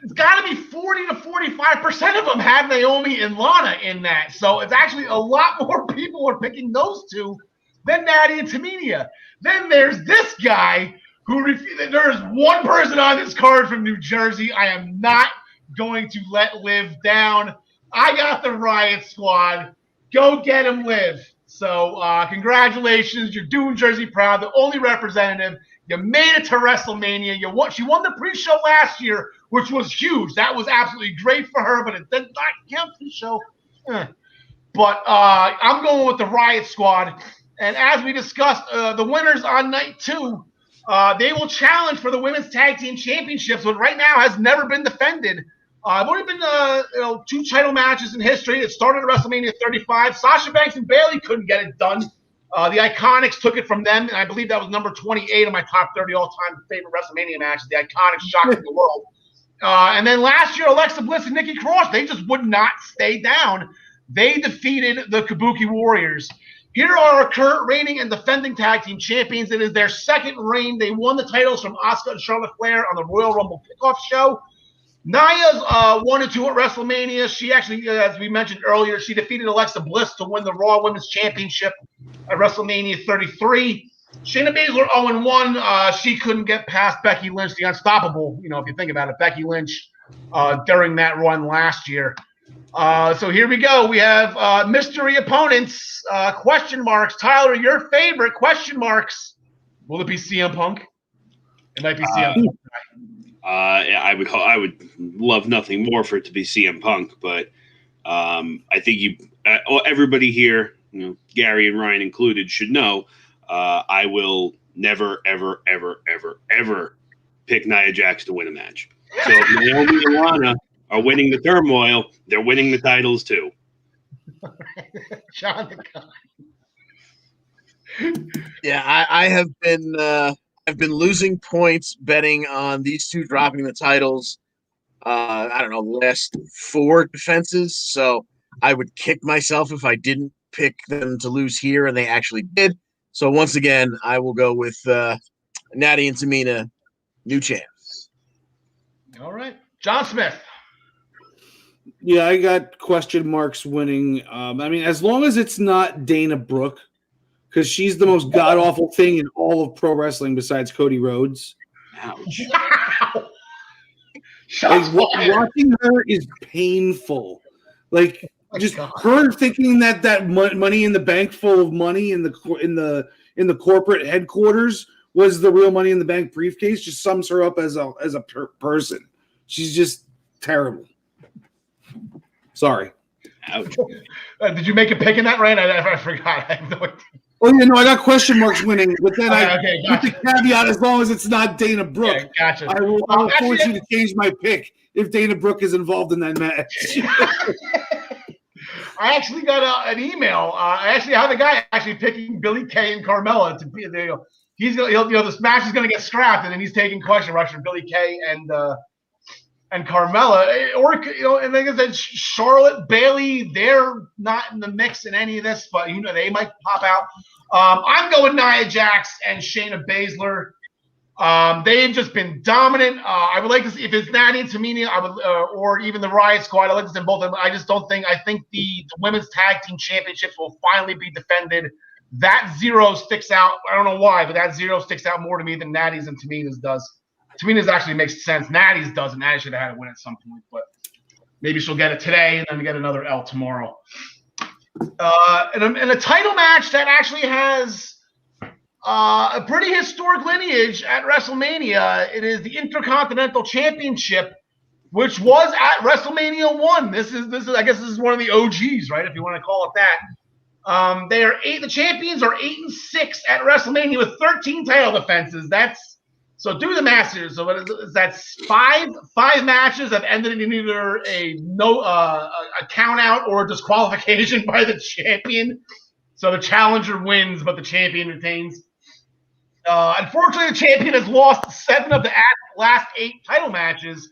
It's got to be 40 to 45% of them have Naomi and Lana in that. So it's actually a lot more people are picking those two than Natty and Tamina. Then there's this guy who there's one person on this card from New Jersey. I am not going to let Liv down. I got the Riot Squad. Go get him, Liv. So congratulations. You're doing Jersey proud. The only representative. You made it to WrestleMania. She won the pre-show last year, which was huge. That was absolutely great for her, but it did not count pre-show. But I'm going with the Riot Squad. And as we discussed, the winners on night 2, they will challenge for the Women's Tag Team Championships, which right now has never been defended. I've only been 2 title matches in history. It started at WrestleMania 35. Sasha Banks and Bayley couldn't get it done. The Iconics took it from them, and I believe that was number 28 of my top 30 all-time favorite WrestleMania matches. The Iconics shocking the world. And then last year, Alexa Bliss and Nikki Cross, they just would not stay down. They defeated the Kabuki Warriors. Here are our current reigning and defending tag team champions. It is their second reign. They won the titles from Asuka and Charlotte Flair on the Royal Rumble kickoff show. Nia's 1-2 at WrestleMania. She actually, as we mentioned earlier, she defeated Alexa Bliss to win the Raw Women's Championship at WrestleMania 33. Shayna Baszler 0-1. She couldn't get past Becky Lynch, the unstoppable, if you think about it, Becky Lynch during that run last year. So here we go. We have mystery opponents, question marks. Tyler, your favorite question marks. Will it be CM Punk? It might be CM Punk. I would love nothing more for it to be CM Punk, but I think everybody here, Gary and Ryan included, should know I will never, ever, ever, ever, ever pick Nia Jax to win a match. So if Naomi and Lana are winning the turmoil, they're winning the titles too. John, yeah, I have been I've been losing points betting on these two dropping the titles. I don't know, last 4 defenses. So I would kick myself if I didn't pick them to lose here, and they actually did. So once again, I will go with Natty and Tamina, new champs. All right, John Smith. Yeah, I got question marks winning. As long as it's not Dana Brooke, because she's the most god-awful thing in all of pro wrestling besides Cody Rhodes. Ouch. Wow. Watching her is painful. Her thinking that money in the bank full of money in the corporate headquarters was the real money in the bank briefcase just sums her up as a person. She's just terrible. Sorry. Ouch. Did you make a pick in that, Ryan? I forgot. I have no idea. Oh, yeah, no, I got question marks winning, but then gotcha. with the caveat, as long as it's not Dana Brooke, gotcha. I will force you to change my pick if Dana Brooke is involved in that match. I actually got an email. I actually have a guy actually picking Billy Kay and Carmella to be there. He's this match is going to get scrapped, and then he's taking question marks for Billy Kay and and Carmella, or and like I said, Charlotte, Bayley, they're not in the mix in any of this, but they might pop out. I'm going Nia Jax and Shayna Baszler. They've just been dominant. I would like to see if it's Natty and Tamina, I would, or even the Riot Squad. I like to see both of them. I just don't think. I think the women's tag team championships will finally be defended. That 0 sticks out. I don't know why, but that 0 sticks out more to me than Natty's and Tamina's does. Tamina's actually makes sense. Natty's doesn't. Natty should have had a win at some point, but maybe she'll get it today and then get another L tomorrow. And a title match that actually has a pretty historic lineage at WrestleMania. It is the Intercontinental Championship, which was at WrestleMania 1. This is I guess this is one of the OGs, right? If you want to call it that. The champions are 8-6 at WrestleMania with 13 title defenses. So do the math here. So that's five matches that ended in either a count out or a disqualification by the champion. So the challenger wins, but the champion retains. Unfortunately, the champion has lost 7 of the last 8 title matches.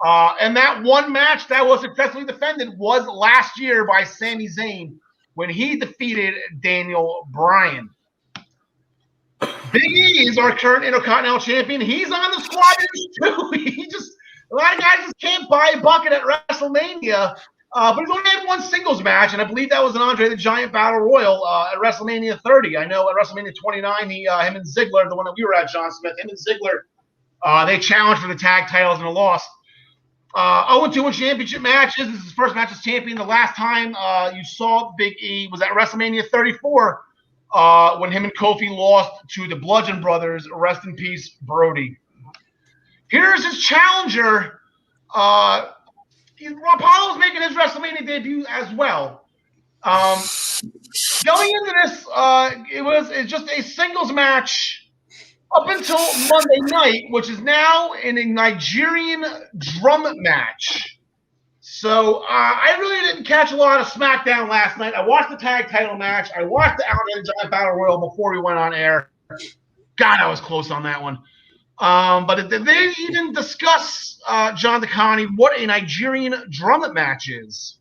And that one match that was successfully defended was last year by Sami Zayn when he defeated Daniel Bryan. Big E is our current Intercontinental Champion. He's on the squad too. A lot of guys just can't buy a bucket at WrestleMania. But he's only had one singles match, and I believe that was an Andre the Giant Battle Royal at WrestleMania 30. I know at WrestleMania 29, him and Ziggler, the one that we were at, John Smith, him and Ziggler, they challenged for the tag titles and a loss. 0-2 in championship matches. This is his first match as champion. The last time you saw Big E was at WrestleMania 34 when him and Kofi lost to the Bludgeon Brothers. Rest in peace, Brody. Here's his challenger. Apollo's making his WrestleMania debut as well. Going into this, it's just a singles match up until Monday night, which is now in a Nigerian drum match. So I really didn't catch a lot of SmackDown last night. I watched the tag title match. I watched the Andre the Giant Battle Royal before we went on air. God, I was close on that one. But did they even discuss, John DeConnie, what a Nigerian drum match is?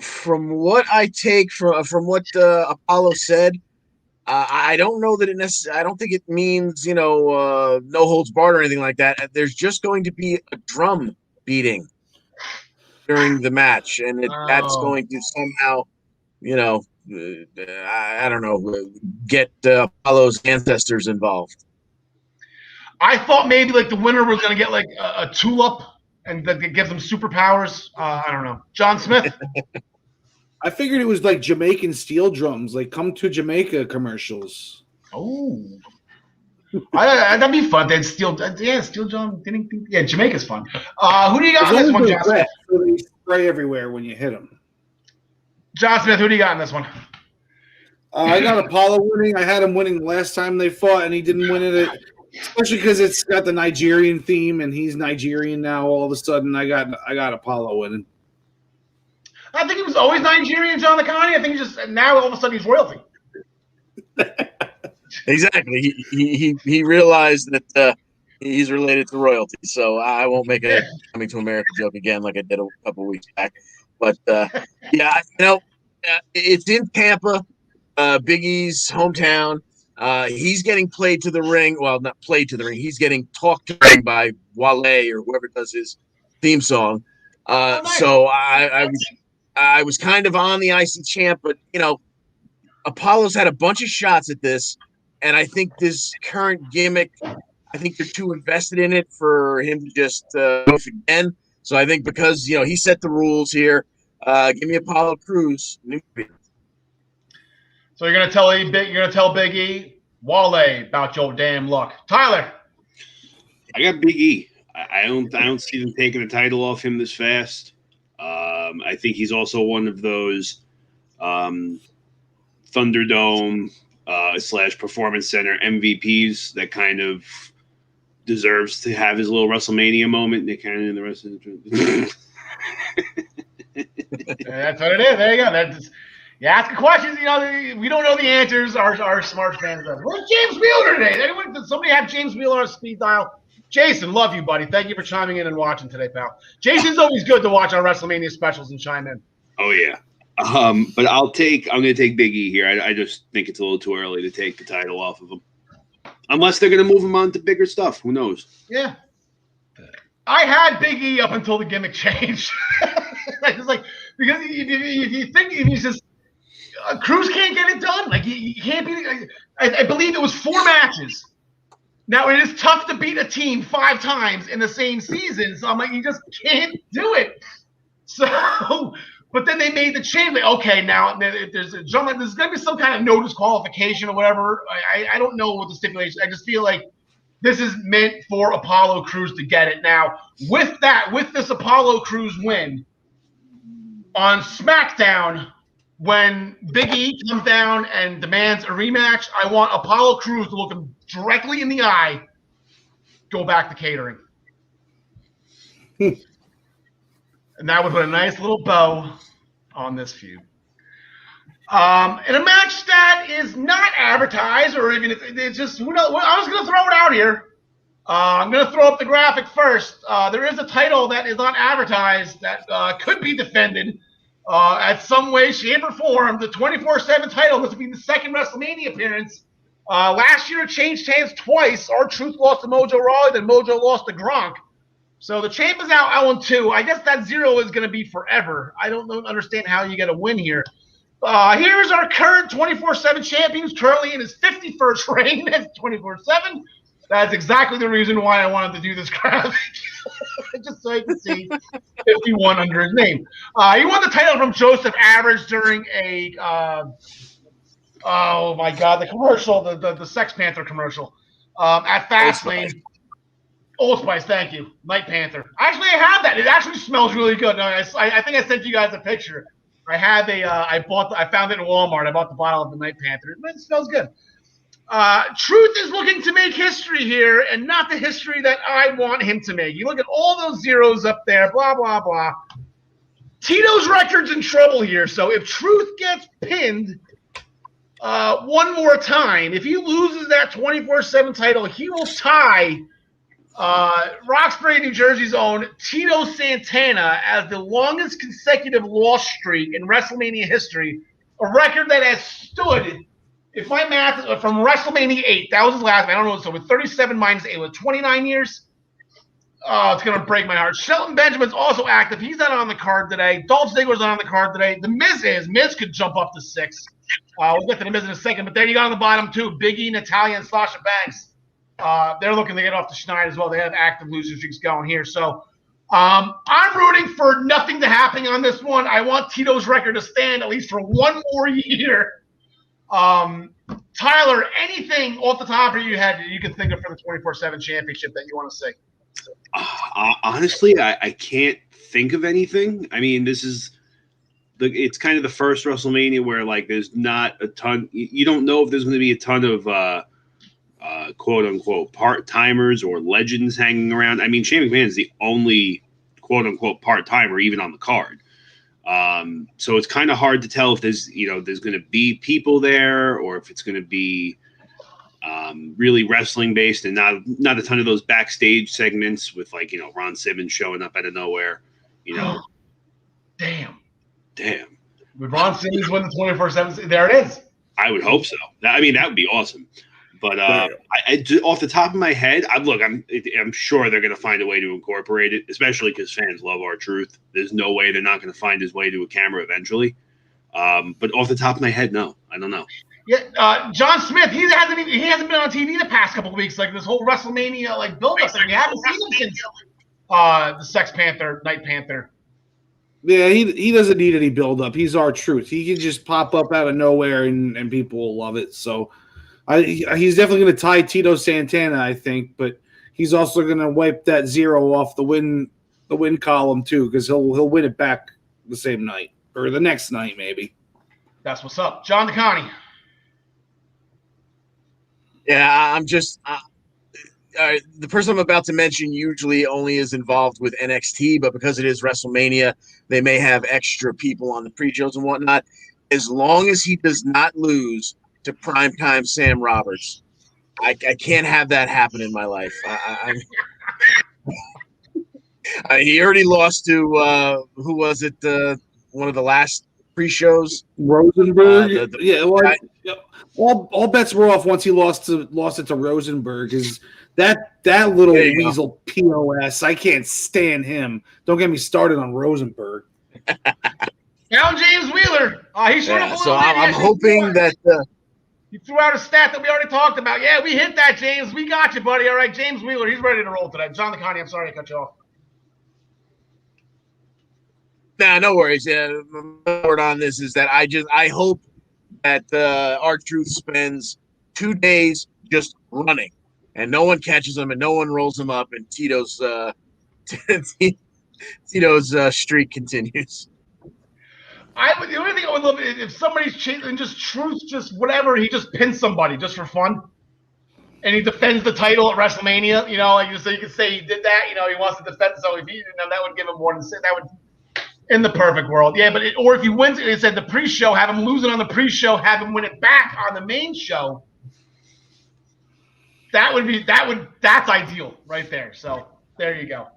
From what I take from what Apollo said, I don't know that I don't think it means, no holds barred or anything like that. There's just going to be a drum beating during the match, and that's going to somehow, I don't know, get Apollo's ancestors involved. I thought maybe like the winner was going to get like a tulip and that gives them superpowers. I don't know. John Smith? I figured it was like Jamaican steel drums, like Come to Jamaica commercials. Oh. That'd be fun. Then steel drum. Yeah, Jamaica's fun. Who do you got in this one, John Smith? So they spray everywhere when you hit them. John Smith, who do you got in this one? I got Apollo winning. I had him winning the last time they fought, and he didn't win it. Especially because it's got the Nigerian theme, and he's Nigerian now. All of a sudden, I got Apollo winning. I think he was always Nigerian, John DeConnie. I think just now all of a sudden he's royalty. Exactly. He realized that he's related to royalty. So I won't make a Coming to America joke again like I did a couple weeks back. But yeah, it's in Tampa, Big E's hometown. He's getting played to the ring. Well, not played to the ring. He's getting talked to the ring by Wale or whoever does his theme song. Nice. So I was kind of on the IC champ, but Apollo's had a bunch of shots at this, and I think this current gimmick, I think they're too invested in it for him to just goof again. So I think because he set the rules here, give me Apollo Crews. So you're gonna tell Big E, Wale about your damn luck. Tyler. I got Big E. I don't see them taking the title off him this fast. I think he's also one of those Thunderdome / Performance Center MVPs that kind of deserves to have his little WrestleMania moment. They kind of in the rest of the. That's what it is. There you go. You ask questions, we don't know the answers. Our smart fans does. Where's James Wheeler today? Did somebody have James Wheeler on speed dial? Jason, love you, buddy. Thank you for chiming in and watching today, pal. Jason's always good to watch our WrestleMania specials and chime in. Oh yeah. But I'm going to take Big E here. I just think it's a little too early to take the title off of him. Unless they're going to move him on to bigger stuff. Who knows? Yeah. I had Big E up until the gimmick changed. Because if you think, he says, Cruz can't get it done. Like, he can't be. I believe it was 4 matches. Now, it is tough to beat a team 5 times in the same season. So I'm like, you just can't do it. So, but then they made the change. Like, okay, now there's a jump. There's going to be some kind of no disqualification or whatever. I don't know what the stipulation. I just feel like this is meant for Apollo Crews to get it. Now, with this Apollo Crews win on SmackDown, when Big E comes down and demands a rematch, I want Apollo Crews to look him directly in the eye, go back to catering. And that would put a nice little bow on this feud. In a match that is not advertised, or even if it's just, who knows, I was going to throw it out here. I'm going to throw up the graphic first. There is a title that is not advertised that could be defended at some way, shape, or form. The 24/7 title. This will be the second WrestleMania appearance. Last year it changed hands twice. R-Truth lost to Mojo Rawley, then Mojo lost to Gronk. So the champ is out 0-2. I guess that 0 is going to be forever. I don't understand how you get a win here. Here's our current 24/7 champion, who's currently in his 51st reign at 24/7. That's exactly the reason why I wanted to do this graphic. Just so I can see 51 under his name. He won the title from Joseph Average during a oh my God, the commercial, the Sex Panther commercial at Fastlane. Old Spice, thank you. Night Panther. Actually, I have that. It actually smells really good. No, I think I sent you guys a picture. I had I found it in Walmart. I bought the bottle of the Night Panther. It smells good. Truth is looking to make history here, and not the history that I want him to make. You look at all those zeros up there, blah, blah, blah. Tito's record's in trouble here, so if Truth gets pinned one more time, if he loses that 24/7 title, he will tie Roxbury, New Jersey's own Tito Santana as the longest consecutive loss streak in WrestleMania history, a record that has stood, if my math is from WrestleMania 8, that was his last, I don't know, so with 37 minus 8, with 29 years, it's going to break my heart. Shelton Benjamin's also active. He's not on the card today. Dolph Ziggler's not on the card today. The Miz is. Miz could jump up to 6. We'll get to the Miz in a second, but there you got on the bottom, too, Big E, Natalya, and Sasha Banks. They're looking to get off the schneid as well. They have active losing streaks going here. So I'm rooting for nothing to happen on this one. I want Tito's record to stand at least for one more year. Tyler, anything off the top of your head that you can think of for the 24/7 championship that you want to say? Honestly, I can't think of anything. I mean, it's kind of the first WrestleMania where like there's not a ton. You don't know if there's going to be a ton of quote unquote part timers or legends hanging around. I mean, Shane McMahon is the only quote unquote part timer even on the card. So it's kind of hard to tell if there's going to be people there or if it's going to be really wrestling based and not a ton of those backstage segments with like, Ron Simmons showing up out of nowhere, Damn. Would Ron Simmons win the 24/7? There it is. I would hope so. I mean, that would be awesome. But I off the top of my head, I'm sure they're going to find a way to incorporate it, especially because fans love R-Truth. There's no way they're not going to find his way to a camera eventually. But off the top of my head, no, I don't know. Yeah, John Smith, he hasn't been on TV the past couple of weeks. Like this whole WrestleMania build-up thing, we haven't seen him since the Sex Panther, Night Panther. Yeah, he doesn't need any build-up. He's R-Truth. He can just pop up out of nowhere and people will love it. So. He's definitely going to tie Tito Santana, I think, but he's also going to wipe that 0 off the win column too, because he'll win it back the same night or the next night maybe. That's what's up, John DeConnie. Yeah, I'm just the person I'm about to mention usually only is involved with NXT, but because it is WrestleMania, they may have extra people on the pre-shows and whatnot. As long as he does not lose to primetime Sam Roberts, I can't have that happen in my life. He already lost to who was it? One of the last pre-shows. Rosenberg. Guy. All bets were off once he lost it to Rosenberg. Is that little weasel POS? I can't stand him. Don't get me started on Rosenberg. Now James Wheeler. He showed up a little so bit. I'm hoping that he threw out a stat that we already talked about. Yeah, we hit that, James. We got you, buddy. All right, James Wheeler. He's ready to roll today. John LeConte, I'm sorry I cut you off. Nah, no worries. Yeah, my word on this is that I hope that R-Truth spends 2 days just running, and no one catches him, and no one rolls him up, and Tito's streak continues. The only thing I would love is if somebody's chasing just Truth, just whatever, he just pins somebody just for fun, and he defends the title at WrestleMania. So you could say he did that. He wants to defend. So if that would give him more than that would. In the perfect world, yeah, or if he wins, it said the pre-show, have him lose it on the pre-show, have him win it back on the main show. That's ideal right there. So there you go.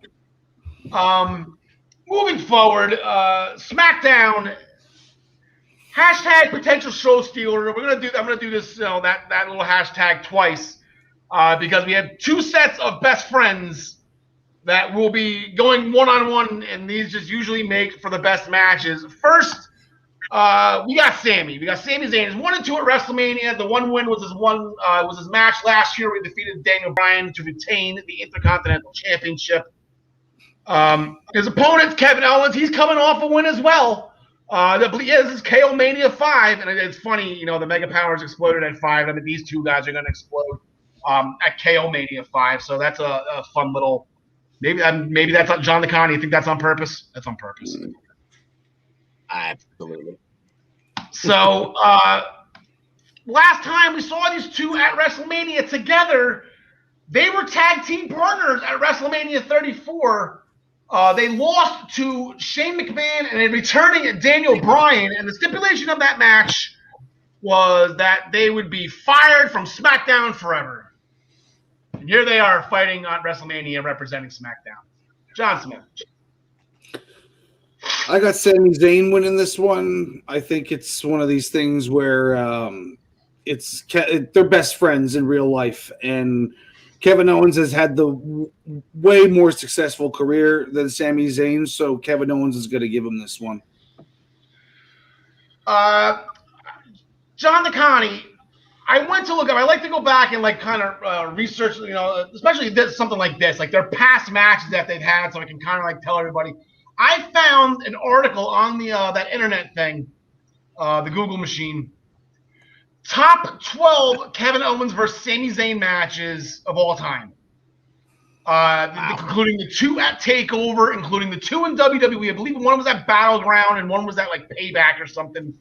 Moving forward, SmackDown hashtag potential show stealer. I'm gonna do this that little hashtag twice because we have 2 sets of best friends that will be going one-on-one, and these just usually make for the best matches. First, we got Sami. We got Sami Zayn. He's 1 and 2 at WrestleMania. The one win was his match last year. We defeated Daniel Bryan to retain the Intercontinental Championship. His opponent, Kevin Owens, he's coming off a win as well. This is KO Mania 5, and it's funny, the Mega Powers exploded at 5. I mean, these 2 guys are going to explode at KO Mania 5. So that's a fun little. Maybe that's not John LeConte. You think that's on purpose? That's on purpose. Absolutely. So last time we saw these 2 at WrestleMania together, they were tag team partners at WrestleMania 34. They lost to Shane McMahon and a returning Daniel Bryan, and the stipulation of that match was that they would be fired from SmackDown forever. And here they are fighting on WrestleMania representing SmackDown. John Smith. I got Sami Zayn winning this one. I think it's one of these things where they're best friends in real life. And Kevin Owens has had the way more successful career than Sami Zayn, so Kevin Owens is going to give him this one. John LeConte. I went to look up. I like to go back and kind of research, especially something like this, like their past matches that they've had, so I can kind of tell everybody. I found an article on the that internet thing, the Google machine. Top 12 Kevin Owens versus Sami Zayn matches of all time, including the 2 at Takeover, including the 2 in WWE. I believe one was at Battleground and one was at Payback or something.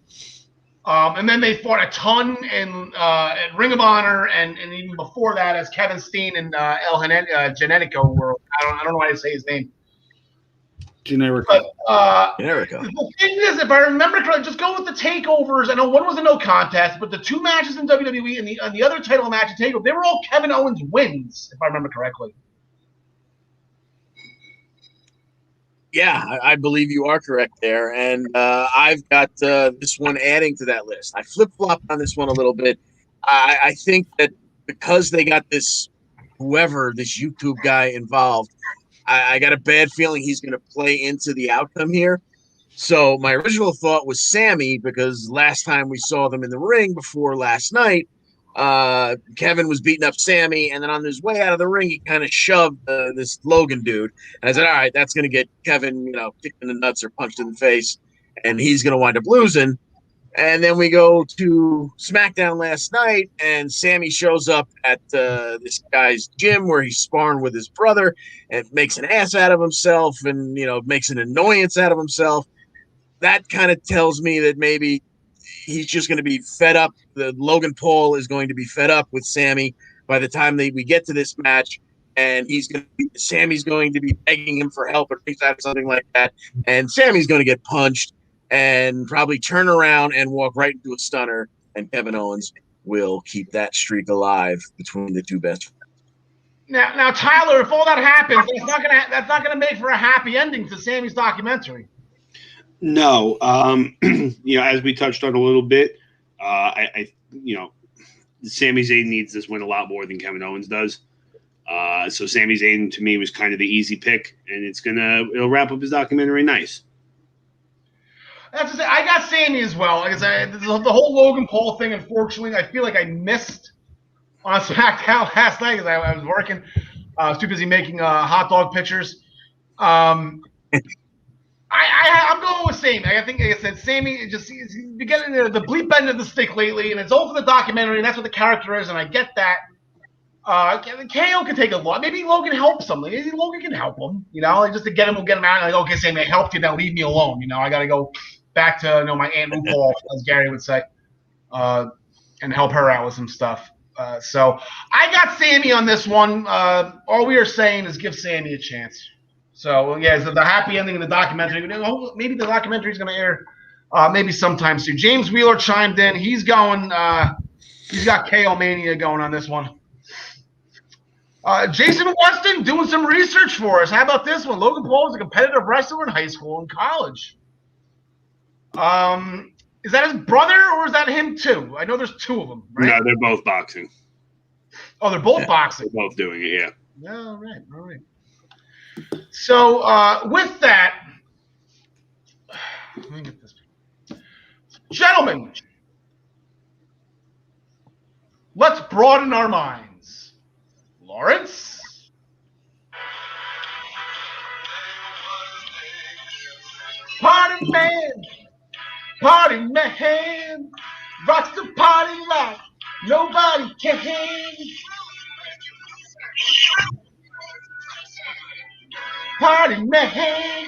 And then they fought a ton at Ring of Honor and even before that as Kevin Steen and El Genetico World. I don't know how to say his name. Generico. But, Generico. The thing is, if I remember correctly, just go with the takeovers. I know one was a no contest, but the 2 matches in WWE and the other title match at Takeover, they were all Kevin Owens wins, if I remember correctly. Yeah, I believe you are correct there. And I've got this one adding to that list. I flip-flopped on this one a little bit. I think that because they got this YouTube guy involved, I got a bad feeling he's going to play into the outcome here. So my original thought was Sami, because last time we saw them in the ring before last night, Kevin was beating up Sami, and then on his way out of the ring, he kind of shoved this Logan dude. And I said, all right, that's going to get Kevin, kicked in the nuts or punched in the face, and he's going to wind up losing. And then we go to SmackDown last night, and Sami shows up at this guy's gym where he's sparring with his brother and makes an ass out of himself and, makes an annoyance out of himself. That kind of tells me that maybe he's just going to be fed up. The Logan Paul is going to be fed up with Sami by the time we get to this match, and Sami's going to be begging him for help or things like something like that, and Sami's going to get punched and probably turn around and walk right into a stunner, and Kevin Owens will keep that streak alive between the 2 best friends. Now, Tyler, if all that happens, that's not gonna make for a happy ending to Sammy's documentary. No, as we touched on a little bit, Sami Zayn needs this win a lot more than Kevin Owens does. So Sami Zayn to me was kind of the easy pick, and it'll wrap up his documentary nice. That's to say, I got Sammy as well. Like I said, the whole Logan Paul thing, unfortunately, I feel like I missed on SmackDown last night because I was working. I was too busy making hot dog pictures. I'm going with Sammy. I think, like I said, Sammy he's getting the bleep end of the stick lately, and it's all for the documentary, and that's what the character is, and I get that. KO can take a lot. Maybe Logan helps him. Maybe Logan can help him, just to get him out. Like, okay, Sammy, I helped you. Now leave me alone. I got to go back to my Aunt RuPaul, as Gary would say, and help her out with some stuff. So I got Sammy on this one. All we are saying is give Sammy a chance. So so the happy ending of the documentary. Maybe the documentary is going to air maybe sometime soon. James Wheeler chimed in. He's going. He's got KO Mania going on this one. Jason Weston doing some research for us. How about this one? Logan Paul was a competitive wrestler in high school and college. Is that his brother or is that him too? I know there's two of them, right? No, they're both boxing. Oh, they're both boxing. They're both doing it, yeah. Yeah, all right. So with that, let me get this. Gentlemen, let's broaden our minds. Lawrence? Party man, rocks the party like nobody can. Party man.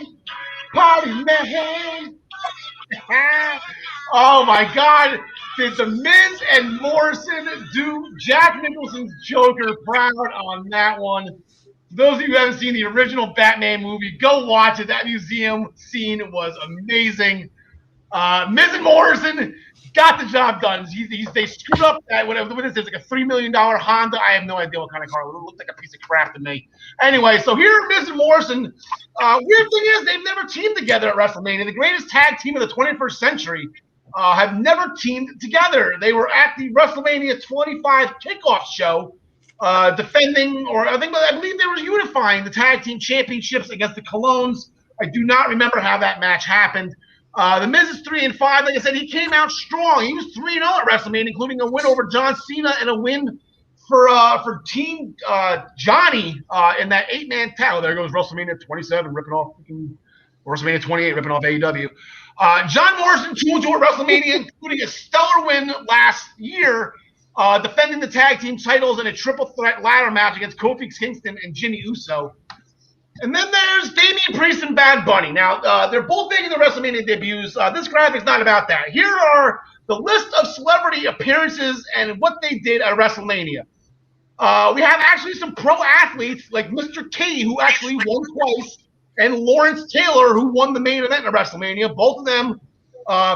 Oh my God. Did the Miz and Morrison do Jack Nicholson's Joker proud on that one? For those of you who haven't seen the original Batman movie, go watch it. That museum scene was amazing. Miz and Morrison got the job done. They screwed up that whatever it is, like a $3 million Honda. I have no idea what kind of car. It looked like a piece of crap to me. Anyway, so here are Miz and Morrison. Weird thing is they've never teamed together at WrestleMania. The greatest tag team of the 21st century have never teamed together. They were at the WrestleMania 25 kickoff show defending, or I believe they were unifying the tag team championships against the Colognes. I do not remember how that match happened. The Miz is 3-5. Like I said, he came out strong. He was 3-0 at WrestleMania, including a win over John Cena and a win for Team Johnny in that 8-man tag. Oh, there goes WrestleMania 27, ripping off WrestleMania 28, ripping off AEW. John Morrison 2-2 at WrestleMania, including a stellar win last year, defending the tag team titles in a triple threat ladder match against Kofi Kingston and Jimmy Uso. And then there's Damian Priest and Bad Bunny. Now, they're both making the WrestleMania debuts. This graphic's not about that. Here are the list of celebrity appearances and what they did at WrestleMania. We have actually some pro athletes like Mr. T, who actually won twice, and Lawrence Taylor, who won the main event at WrestleMania. Both of them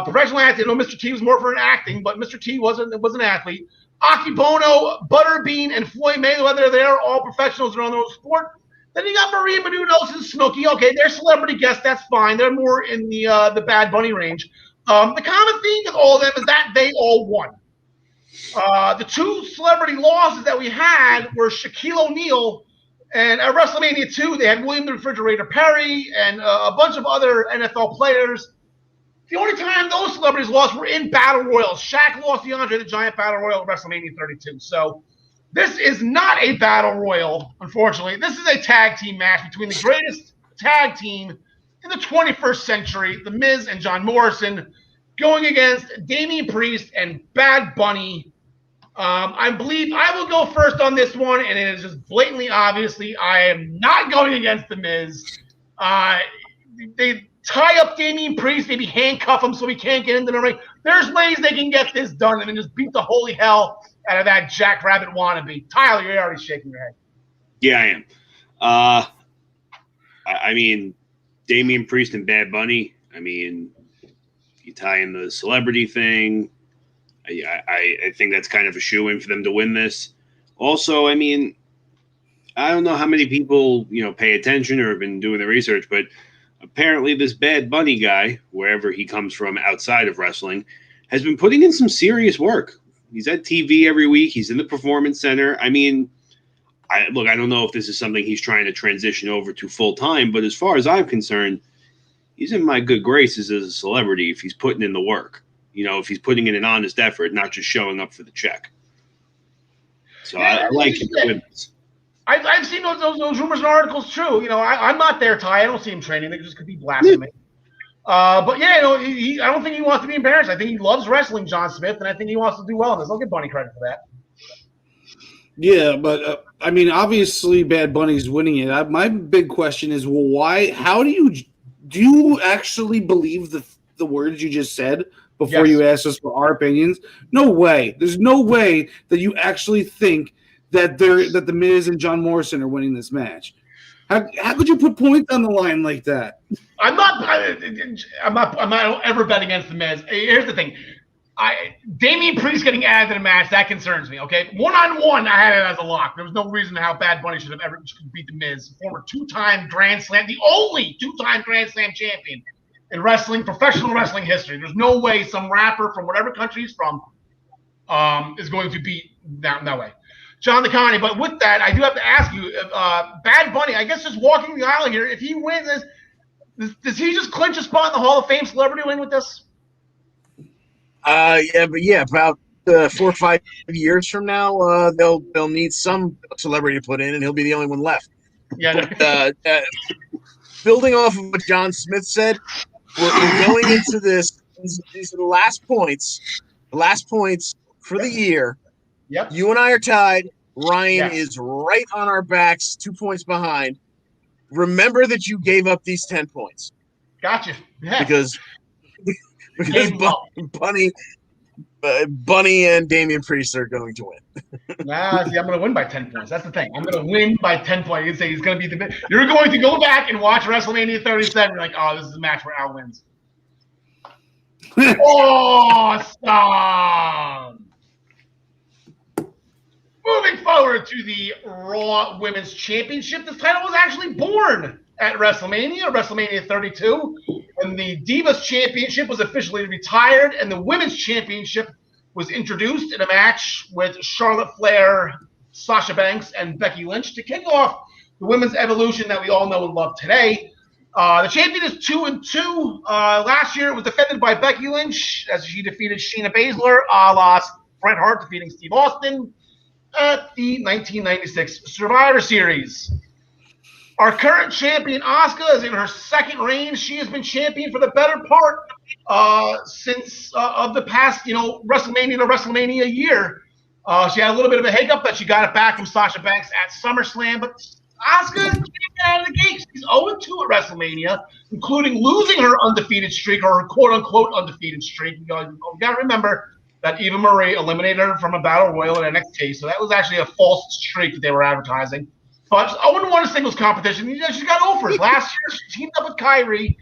professional athletes. I know Mr. T was more for an acting, but Mr. T was an athlete. Akibono, Butterbean, and Floyd Mayweather, they're all professionals around their own sport. Then you got Maria Menounos and Snooki. Okay, they're celebrity guests. That's fine. They're more in the Bad Bunny range. The common theme with all of them is that they all won. The two celebrity losses that we had were Shaquille O'Neal, and at WrestleMania 2, they had William the Refrigerator Perry and a bunch of other NFL players. The only time those celebrities lost were in Battle Royals. Shaq lost the Andre the Giant Battle Royal at WrestleMania 32. So this is not a Battle Royal, unfortunately. This is a tag team match between the greatest tag team in the 21st century, The Miz and John Morrison, going against Damian Priest and Bad Bunny. I believe I will go first on this one, and it is just blatantly obviously I am not going against The Miz. They tie up Damian Priest, maybe handcuff him so he can't get into the ring. There's ways they can get this done and then just beat the holy hell out of that Jackrabbit wannabe. Tyler, you're already shaking your head. Yeah, I am. I mean, Damian Priest and Bad Bunny, I mean, you tie in the celebrity thing. I think that's kind of a shoo-in for them to win this. Also, I mean, I don't know how many people, pay attention or have been doing the research, but apparently this Bad Bunny guy, wherever he comes from outside of wrestling, has been putting in some serious work. He's at TV every week. He's in the Performance Center. I mean, I don't know if this is something he's trying to transition over to full time, but as far as I'm concerned, he's in my good graces as a celebrity if he's putting in the work. If he's putting in an honest effort, not just showing up for the check. So I like him. I've seen those rumors and articles too. I'm not there, Ty. I don't see him training. They just could be blasting me. But yeah, I don't think he wants to be embarrassed. I think he loves wrestling, John Smith, and I think he wants to do well in this. I'll give Bunny credit for that. Yeah, but I mean, obviously, Bad Bunny's winning it. My big question is, well, why? How do you actually believe the words you just said before you asked us for our opinions? No way. There's no way that you actually think that the Miz and John Morrison are winning this match. How could you put points on the line like that? I'm not ever bet against the Miz. Here's the thing. Damian Priest getting added to the match, that concerns me, okay? One-on-one, I had it as a lock. There was no reason how Bad Bunny should beat the Miz. Former two-time Grand Slam, the only two-time Grand Slam champion in professional wrestling history. There's no way some rapper from whatever country he's from is going to beat that way. John DeConnie, but with that, I do have to ask you, Bad Bunny, I guess just walking the aisle here, if he wins this, does he just clinch a spot in the Hall of Fame celebrity win with this? About 4 or 5 years from now, they'll need some celebrity to put in, and he'll be the only one left. Yeah. But, building off of what John Smith said, we're going into this. These are the last points. The last points for the year. Yep. You and I are tied. Ryan is right on our backs, 2 points behind. Remember that you gave up these 10 points. Gotcha. Yeah. Because Bunny and Damian Priest are going to win. I'm going to win by 10 points. That's the thing. I'm going to win by 10 points. You say he's going to be You're going to go back and watch WrestleMania 37. You're like, oh, this is a match where Al wins. Awesome. Moving forward to the Raw Women's Championship, this title was actually born at WrestleMania 32, when the Divas Championship was officially retired and the Women's Championship was introduced in a match with Charlotte Flair, Sasha Banks, and Becky Lynch to kick off the women's evolution that we all know and love today. The champion is 2-2. Last year it was defended by Becky Lynch as she defeated Shayna Baszler, a la Bret Hart defeating Steve Austin at the 1996 Survivor Series. Our current champion, Asuka, is in her second reign. She has been champion for the better part since of the past, WrestleMania to WrestleMania year. She had a little bit of a hiccup that she got it back from Sasha Banks at SummerSlam, but Asuka came out of the gate. She's 0-2 at WrestleMania, including losing her undefeated streak, or her quote-unquote undefeated streak. You got to remember that Eva Marie eliminated her from a Battle Royal at NXT, so that was actually a false streak that they were advertising. But 0-1 singles competition. She got offers. Last year, she teamed up with Kyrie.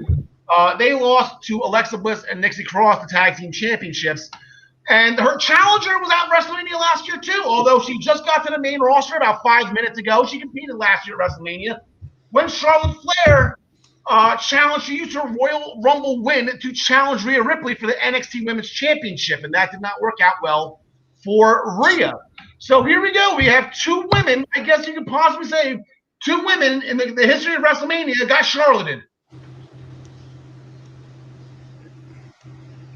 They lost to Alexa Bliss and Nikki Cross, the tag team championships. And her challenger was at WrestleMania last year, too. Although she just got to the main roster about 5 minutes ago. She competed last year at WrestleMania. When Charlotte Flair challenged, she used her Royal Rumble win to challenge Rhea Ripley for the NXT Women's Championship. And that did not work out well for Rhea. So here we go. We have two women. I guess you could possibly say two women in the history of WrestleMania got Charlotted.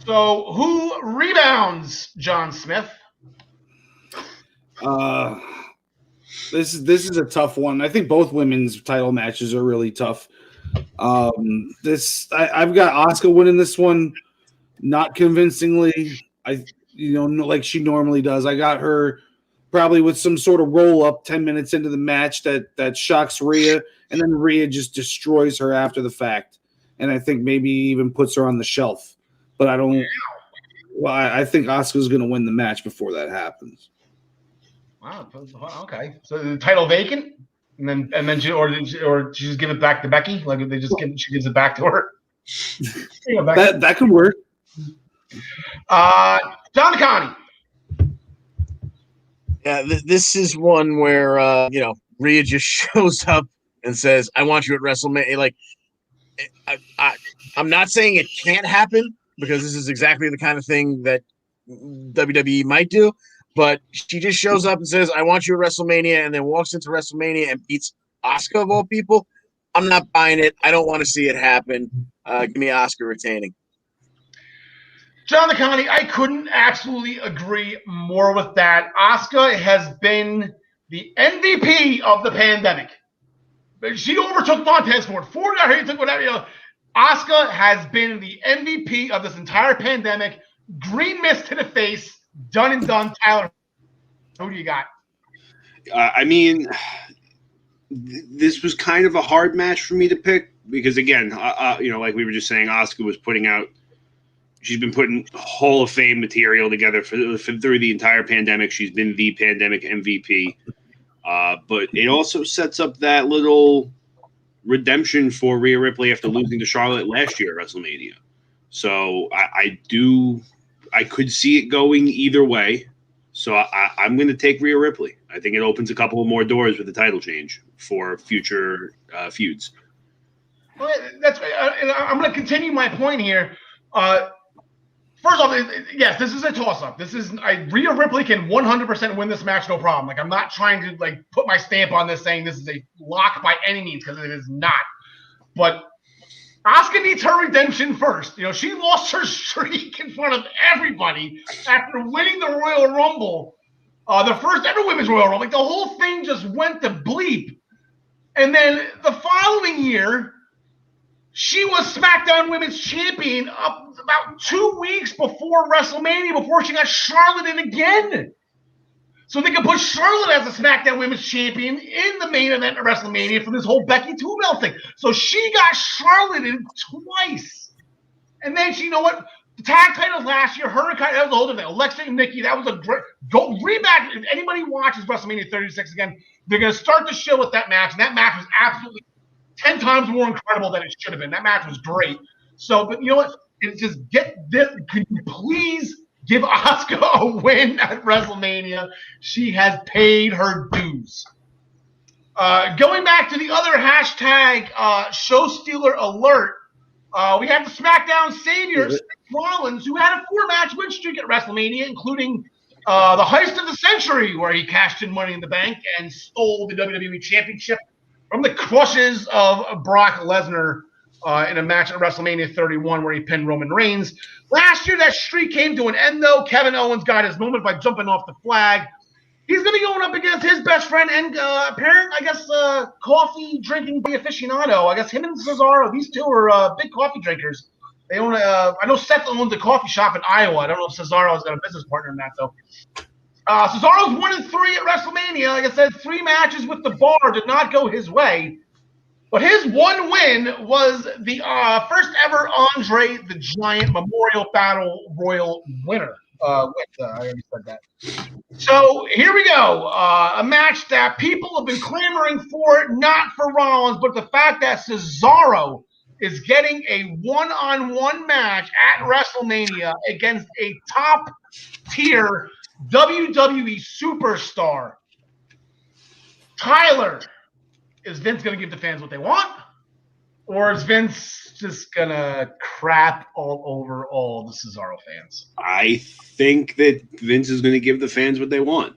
So who rebounds, John Smith? This is a tough one. I think both women's title matches are really tough. I've got Asuka winning this one, not convincingly. Like she normally does. I got her probably with some sort of roll up 10 minutes into the match that shocks Rhea, and then Rhea just destroys her after the fact. And I think maybe even puts her on the shelf. But I think Asuka's going to win the match before that happens. Wow. Okay. So the title vacant, and then she just give it back to Becky, like she gives it back to her. That could work. John DeConnie. Yeah, this is one where Rhea just shows up and says, "I want you at WrestleMania." Like, I'm not saying it can't happen because this is exactly the kind of thing that WWE might do, but she just shows up and says, "I want you at WrestleMania," and then walks into WrestleMania and beats Asuka of all people. I'm not buying it. I don't want to see it happen. Give me Asuka retaining. John Connie, I couldn't absolutely agree more with that. Asuka has been the MVP of the pandemic. She overtook Montez Ford. Ford got hurt, took whatever. Asuka has been the MVP of this entire pandemic. Green mist to the face. Done and done. Tyler, who do you got? I mean, this was kind of a hard match for me to pick because, again, like we were just saying, Asuka was putting out. She's been putting Hall of Fame material together through the entire pandemic. She's been the pandemic MVP. But it also sets up that little redemption for Rhea Ripley after losing to Charlotte last year at WrestleMania. So I could see it going either way. So I'm going to take Rhea Ripley. I think it opens a couple of more doors with the title change for future feuds. Well, that's I'm going to continue my point here. First off, yes, this is a toss-up. Rhea Ripley can 100% win this match, no problem. Like, I'm not trying to put my stamp on this saying this is a lock by any means because it is not. But Asuka needs her redemption first. She lost her streak in front of everybody after winning the Royal Rumble, the first ever Women's Royal Rumble. Like, the whole thing just went to bleep. And then the following year, she was SmackDown Women's Champion up about 2 weeks before WrestleMania, before she got Charlotte in again. So they could put Charlotte as a SmackDown Women's Champion in the main event of WrestleMania for this whole Becky Two-Belt thing. So she got Charlotte in twice. And then you know what? The tag titles last year, that was a whole different thing. Alexa and Nikki, that was a great – go rematch. If anybody watches WrestleMania 36 again, they're going to start the show with that match. And that match was absolutely 10 times more incredible than it should have been. That match was great. So, but you know what? It's just get this. Can you please give Asuka a win at WrestleMania? She has paid her dues. Going back to the other hashtag, show stealer alert, we have the SmackDown savior, Seth Rollins, who had a 4-match win streak at WrestleMania, including the heist of the century, where he cashed in Money in the Bank and stole the WWE Championship from the crushes of Brock Lesnar in a match at WrestleMania 31 where he pinned Roman Reigns. Last year, that streak came to an end, though. Kevin Owens got his moment by jumping off the flag. He's going to be going up against his best friend and coffee drinking aficionado. I guess him and Cesaro, these two are big coffee drinkers. They own I know Seth owns a coffee shop in Iowa. I don't know if Cesaro's got a business partner in that, though. Cesaro's 1-3 at WrestleMania. Like I said, 3 matches with the Bar did not go his way. But his one win was the first ever Andre the Giant Memorial Battle Royal winner. I already said that. So here we go. A match that people have been clamoring for, not for Rollins, but the fact that Cesaro is getting a one-on-one match at WrestleMania against a top-tier WWE superstar. Tyler, is Vince going to give the fans what they want? Or is Vince just going to crap all over all the Cesaro fans? I think that Vince is going to give the fans what they want.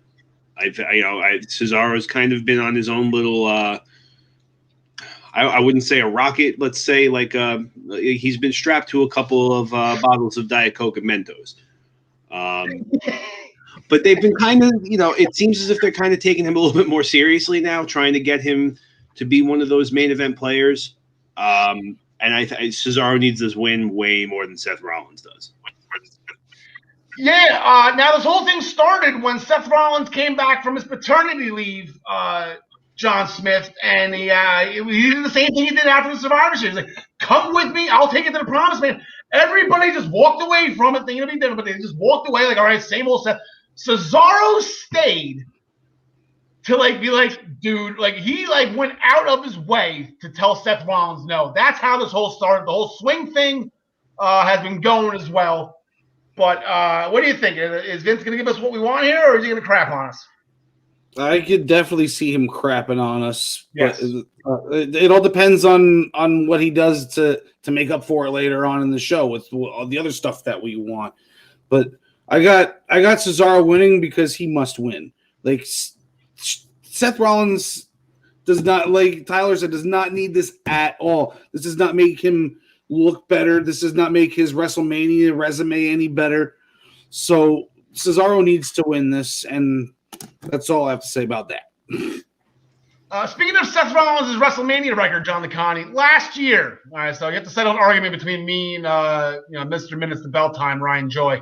Cesaro's kind of been on his own little I wouldn't say a rocket, let's say he's been strapped to a couple of bottles of Diet Coke and Mentos. But they've been kind of, it seems as if they're kind of taking him a little bit more seriously now, trying to get him to be one of those main event players. And Cesaro needs this win way more than Seth Rollins does. Yeah, now this whole thing started when Seth Rollins came back from his paternity leave, John Smith, and he did the same thing he did after the Survivor Series. He's like, come with me, I'll take it to the promised land. Everybody just walked away from it, thinking it'd be different, but they just walked away like, all right, same old Seth. Cesaro stayed to be like, dude, he went out of his way to tell Seth Rollins no. That's how this whole started. The whole swing thing has been going as well. But what do you think? Is Vince going to give us what we want here, or is he going to crap on us? I could definitely see him crapping on us. Yes. But it all depends on what he does to make up for it later on in the show with all the other stuff that we want. But I got Cesaro winning because he must win. Like Seth Rollins does not, like Tyler said, does not need this at all. This does not make him look better. This does not make his WrestleMania resume any better. So Cesaro needs to win this, and that's all I have to say about that. Speaking of Seth Rollins' WrestleMania record, John Licani, last year, all right, so you have to settle an argument between me and Mr. Minutes to Bell Time, Ryan Joy.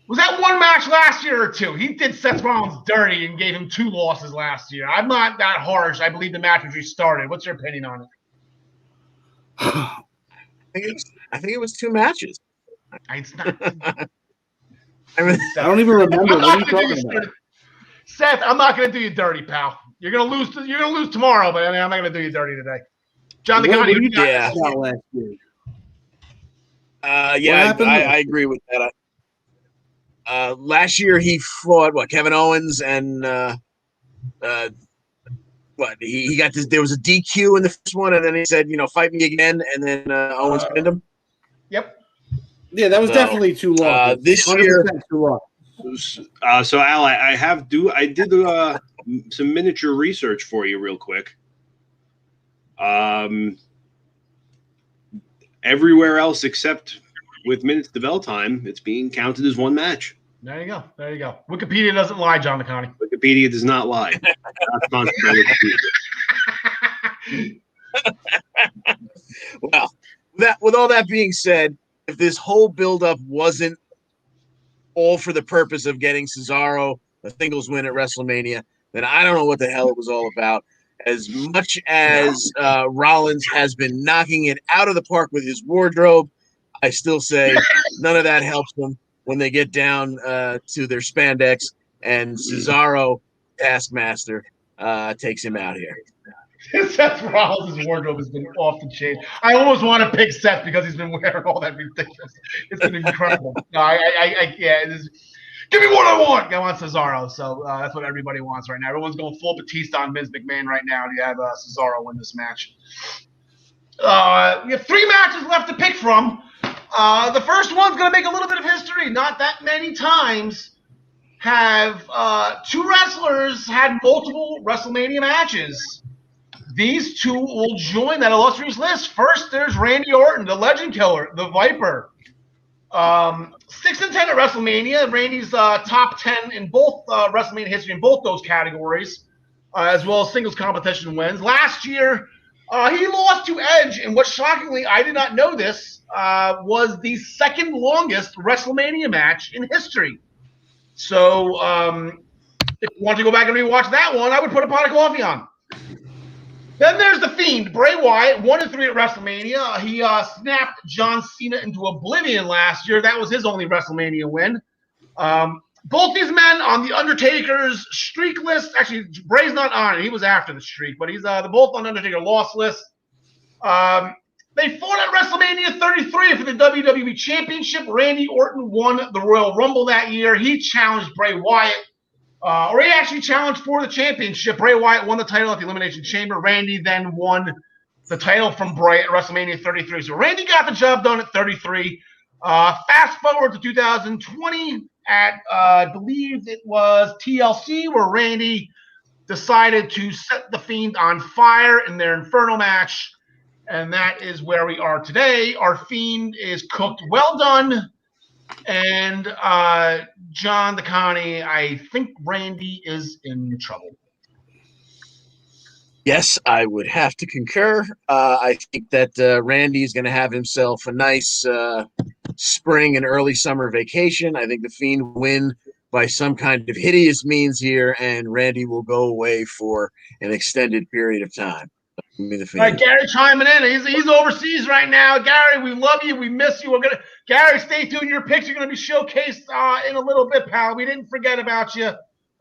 Was that one match last year or two? He did Seth Rollins dirty and gave him 2 losses last year. I'm not that harsh. I believe the match was restarted. What's your opinion on it? I think it was 2 matches. It's not. I don't even remember. What are you talking about? Seth, I'm not going to do you dirty, pal. You're going to lose. You're going to lose tomorrow, but I'm not going to do you dirty today. John Licani, what you got last year? I agree with that. Last year he fought Kevin Owens and he got this. There was a DQ in the first one, and then he said, fight me again, and then Owens pinned him. Yep. Yeah, that was definitely too long. This year, too long. So Al, I did some miniature research for you real quick. Everywhere else except with Minutes to Bell Time, it's being counted as 1 match. There you go. Wikipedia doesn't lie, John Licani. Wikipedia does not lie. Not sponsored by Wikipedia. Well, with all that being said, if this whole buildup wasn't all for the purpose of getting Cesaro a singles win at WrestleMania, then I don't know what the hell it was all about. As much as Rollins has been knocking it out of the park with his wardrobe, I still say none of that helps them when they get down to their spandex and Cesaro, Taskmaster, takes him out here. Seth Rollins' wardrobe has been off the chain. I almost want to pick Seth because he's been wearing all that ridiculous. It's been incredible. No, give me what I want. I want Cesaro. So that's what everybody wants right now. Everyone's going full Batista on Vince McMahon right now to have Cesaro win this match. We have 3 matches left to pick from. The first one's going to make a little bit of history. Not that many times have 2 wrestlers had multiple WrestleMania matches. These 2 will join that illustrious list. First, there's Randy Orton, the Legend Killer, the Viper. 6-10 at WrestleMania. Randy's top 10 in both WrestleMania history in both those categories, as well as singles competition wins. Last year, he lost to Edge, and what shockingly, I did not know this, was the 2nd longest WrestleMania match in history. So if you want to go back and rewatch that one, I would put a pot of coffee on. Then there's The Fiend, Bray Wyatt, 1-3 at WrestleMania. He snapped John Cena into oblivion last year. That was his only WrestleMania win. Both these men on The Undertaker's streak list. Actually, Bray's not on it. He was after the streak, but he's they're both on Undertaker loss list. They fought at WrestleMania 33 for the WWE Championship. Randy Orton won the Royal Rumble that year. He challenged Bray Wyatt. Or he actually challenged for the championship. Bray Wyatt won the title at the Elimination Chamber. Randy then won the title from Bray at WrestleMania 33. So Randy got the job done at 33. Fast forward to 2020 at, I believe it was TLC, where Randy decided to set The Fiend on fire in their Inferno match. And that is where we are today. Our Fiend is cooked. Well done. And John Licani, I think Randy is in trouble. Yes, I would have to concur. I think that Randy is going to have himself a nice spring and early summer vacation. I think the Fiend will win by some kind of hideous means here, and Randy will go away for an extended period of time. All right, Gary chiming in. He's overseas right now. Gary, we love you. We miss you. Gary, stay tuned. Your picks are going to be showcased in a little bit, pal. We didn't forget about you.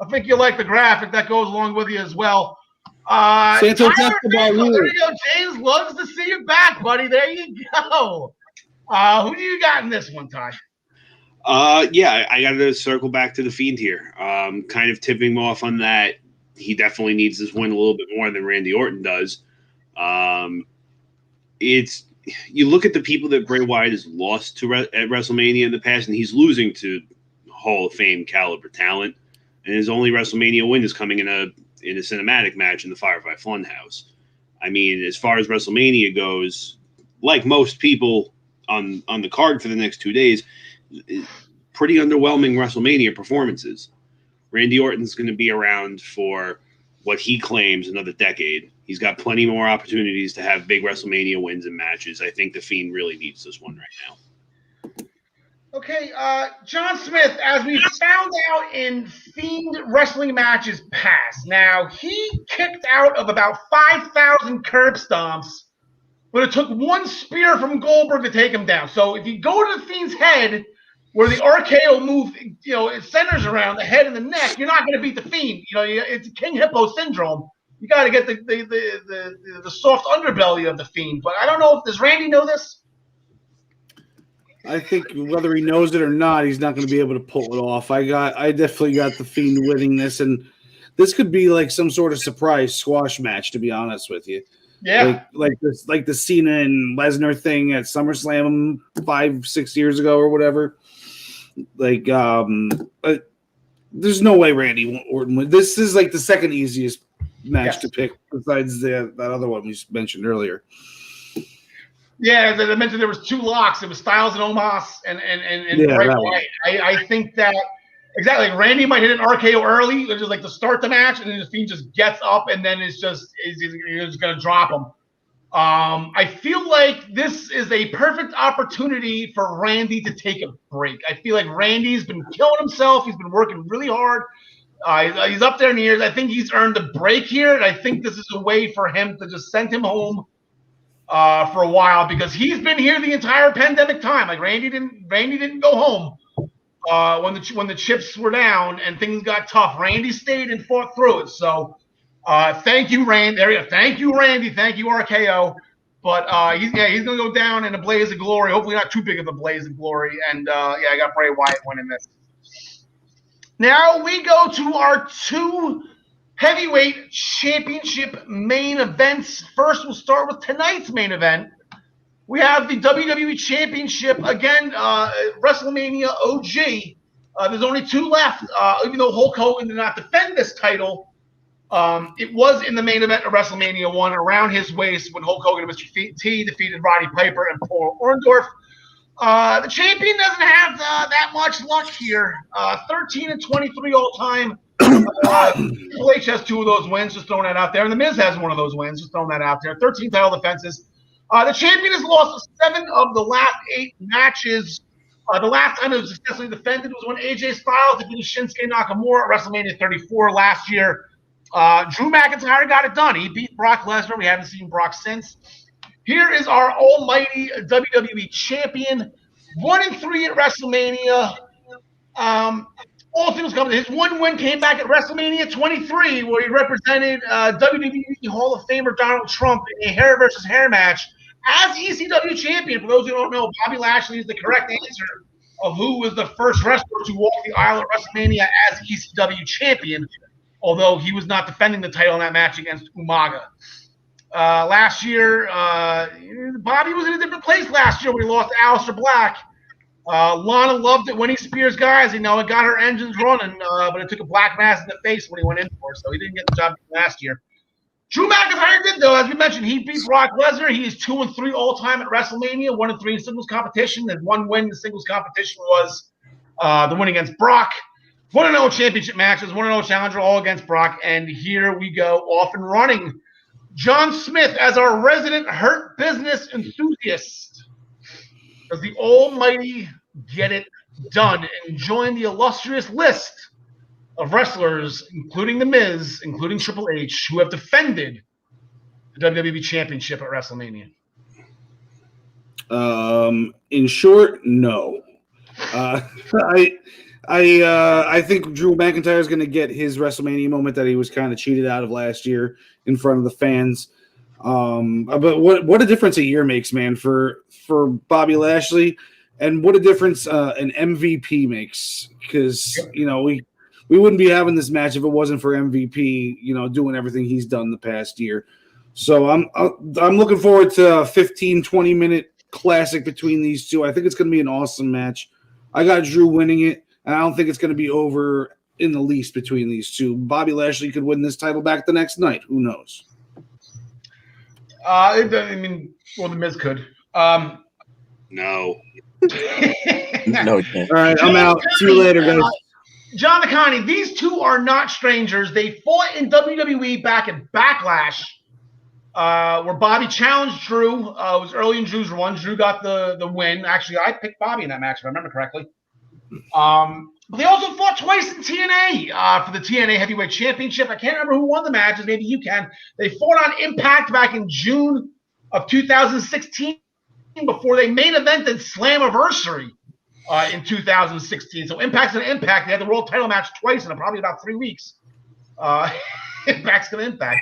I think you like the graphic that goes along with you as well. Santo Tyler, there you go. James loves to see you back, buddy. There you go. Who do you got in this one, Ty? Yeah, I got to circle back to the Fiend here. Kind of tipping off on that he definitely needs this win a little bit more than Randy Orton does. It's you look at the people that Bray Wyatt has lost to at WrestleMania in the past, and he's losing to Hall of Fame caliber talent, and his only WrestleMania win is coming in a cinematic match in the Firefly Funhouse. I mean, as far as WrestleMania goes, like most people on the card for the next 2 days, pretty underwhelming WrestleMania performances. Randy Orton's going to be around for what he claims another decade. He's got plenty more opportunities to have big WrestleMania wins and matches. I think The Fiend really needs this one right now. Okay, John Smith, as we found out in Fiend wrestling matches past, now he kicked out of about 5,000 curb stomps, but it took one spear from Goldberg to take him down. So if you go to the Fiend's head, where the RKO move, it centers around the head and the neck, you're not going to beat the Fiend. It's King Hippo syndrome. You got to get the soft underbelly of the Fiend. But I don't know, does Randy know this? I think whether he knows it or not, he's not going to be able to pull it off. I definitely got the Fiend winning this, and this could be like some sort of surprise squash match, to be honest with you. Yeah, like the Cena and Lesnar thing at SummerSlam 5-6 years ago or whatever. But there's no way Randy Orton win. This is like the second easiest match to pick, besides that other one we mentioned earlier. Yeah, as I mentioned, there was two locks. It was Styles and Omos and Bray Wyatt. I think that exactly. Randy might hit an RKO early, just like to start the match, and then the Fiend just gets up, and then he's just going to drop him. I feel like this is a perfect opportunity for Randy to take a break. I feel like Randy's been killing himself. He's been working really hard. He's up there in years. I think he's earned a break here, and I think this is a way for him to just send him home for a while, because he's been here the entire pandemic time. Like Randy didn't go home when the chips were down and things got tough. Randy stayed and fought through it. So thank you, Randy. There you go. Thank you, Randy. Thank you, RKO. But he's gonna go down in a blaze of glory. Hopefully not too big of a blaze of glory. And I got Bray Wyatt winning this. Now we go to our two heavyweight championship main events. First, we'll start with tonight's main event. We have the WWE Championship again, WrestleMania OG. There's only two left. Even though Hulk Hogan did not defend this title, it was in the main event of WrestleMania 1 around his waist when Hulk Hogan and Mr. T defeated Roddy Piper and Paul Orndorff. The champion doesn't have that much luck here. 13-23 all time. Triple H has 2 of those wins, just throwing that out there. And The Miz has 1 of those wins, just throwing that out there. 13 title defenses. The champion has lost 7 of the last 8 matches. The last time it was successfully defended was when AJ Styles defeated Shinsuke Nakamura at WrestleMania 34 last year. Drew McIntyre got it done. He beat Brock Lesnar. We haven't seen Brock since. Here is our almighty WWE champion. 1-3 at WrestleMania. All things come. His one win came back at WrestleMania 23, where he represented WWE Hall of Famer Donald Trump in a hair versus hair match as ECW champion. For those who don't know, Bobby Lashley is the correct answer of who was the first wrestler to walk the aisle at WrestleMania as ECW champion, although he was not defending the title in that match against Umaga. Last year, Bobby was in a different place last year when he lost to Aleister Black. Lana loved it when he spears guys. It got her engines running, but it took a black mass in the face when he went in for it, so he didn't get the job last year. Drew McIntyre did, though. As we mentioned, he beat Brock Lesnar. He is 2-3 all time at WrestleMania, 1-3 in singles competition. And 1 win in the singles competition was the win against Brock. 1-0 championship matches, 1-0 challenger, all against Brock. And here we go, off and running. John Smith, as our resident Hurt Business enthusiast, does the almighty get it done and join the illustrious list of wrestlers, including The Miz, including Triple H, who have defended the WWE Championship at WrestleMania? In short, no. I think Drew McIntyre is going to get his WrestleMania moment that he was kind of cheated out of last year in front of the fans. But what a difference a year makes, man, for Bobby Lashley, and what a difference an MVP makes, because we wouldn't be having this match if it wasn't for MVP, doing everything he's done the past year. So I'm looking forward to a 15, 20-minute classic between these two. I think it's going to be an awesome match. I got Drew winning it, and I don't think it's going to be over in the least between these two. Bobby Lashley could win this title back the next night. Who knows? The Miz could. No. No, he can't. All right, I'm out. See you later, guys. John Nakani, these two are not strangers. They fought in WWE back at Backlash, where Bobby challenged Drew. It was early in Drew's run. Drew got the win. Actually, I picked Bobby in that match, if I remember correctly. But they also fought twice in TNA for the TNA Heavyweight Championship. I can't remember who won the matches. Maybe you can. They fought on Impact back in June of 2016 before they main evented Slammiversary in 2016. So Impact's an Impact. They had the world title match twice in probably about 3 weeks. Impact's going to Impact.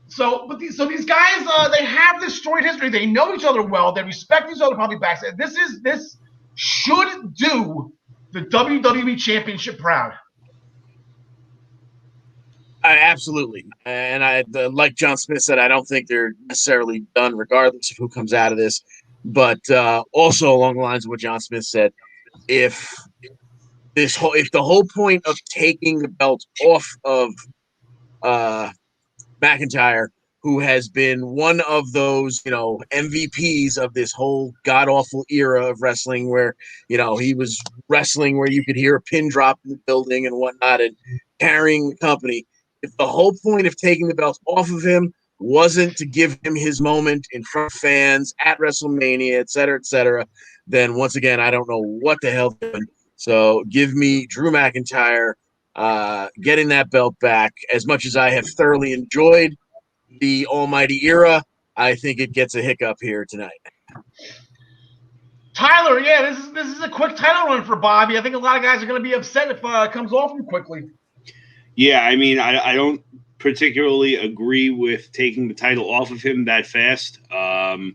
So these guys, they have this storied history. They know each other well. They respect each other probably backstage. This should do the WWE Championship proud. Absolutely. And like John Smith said, I don't think they're necessarily done regardless of who comes out of this. But also along the lines of what John Smith said, if the whole point of taking the belt off of McIntyre, who has been one of those, MVPs of this whole god-awful era of wrestling where, he was wrestling where you could hear a pin drop in the building and whatnot and carrying the company. If the whole point of taking the belt off of him wasn't to give him his moment in front of fans at WrestleMania, et cetera, then once again, I don't know what the hell they're doing. So give me Drew McIntyre getting that belt back. As much as I have thoroughly enjoyed the Almighty era, I think it gets a hiccup here tonight. Tyler, yeah, this is a quick title run for Bobby. I think a lot of guys are going to be upset if it comes off him quickly. Yeah, I mean, I don't particularly agree with taking the title off of him that fast. Not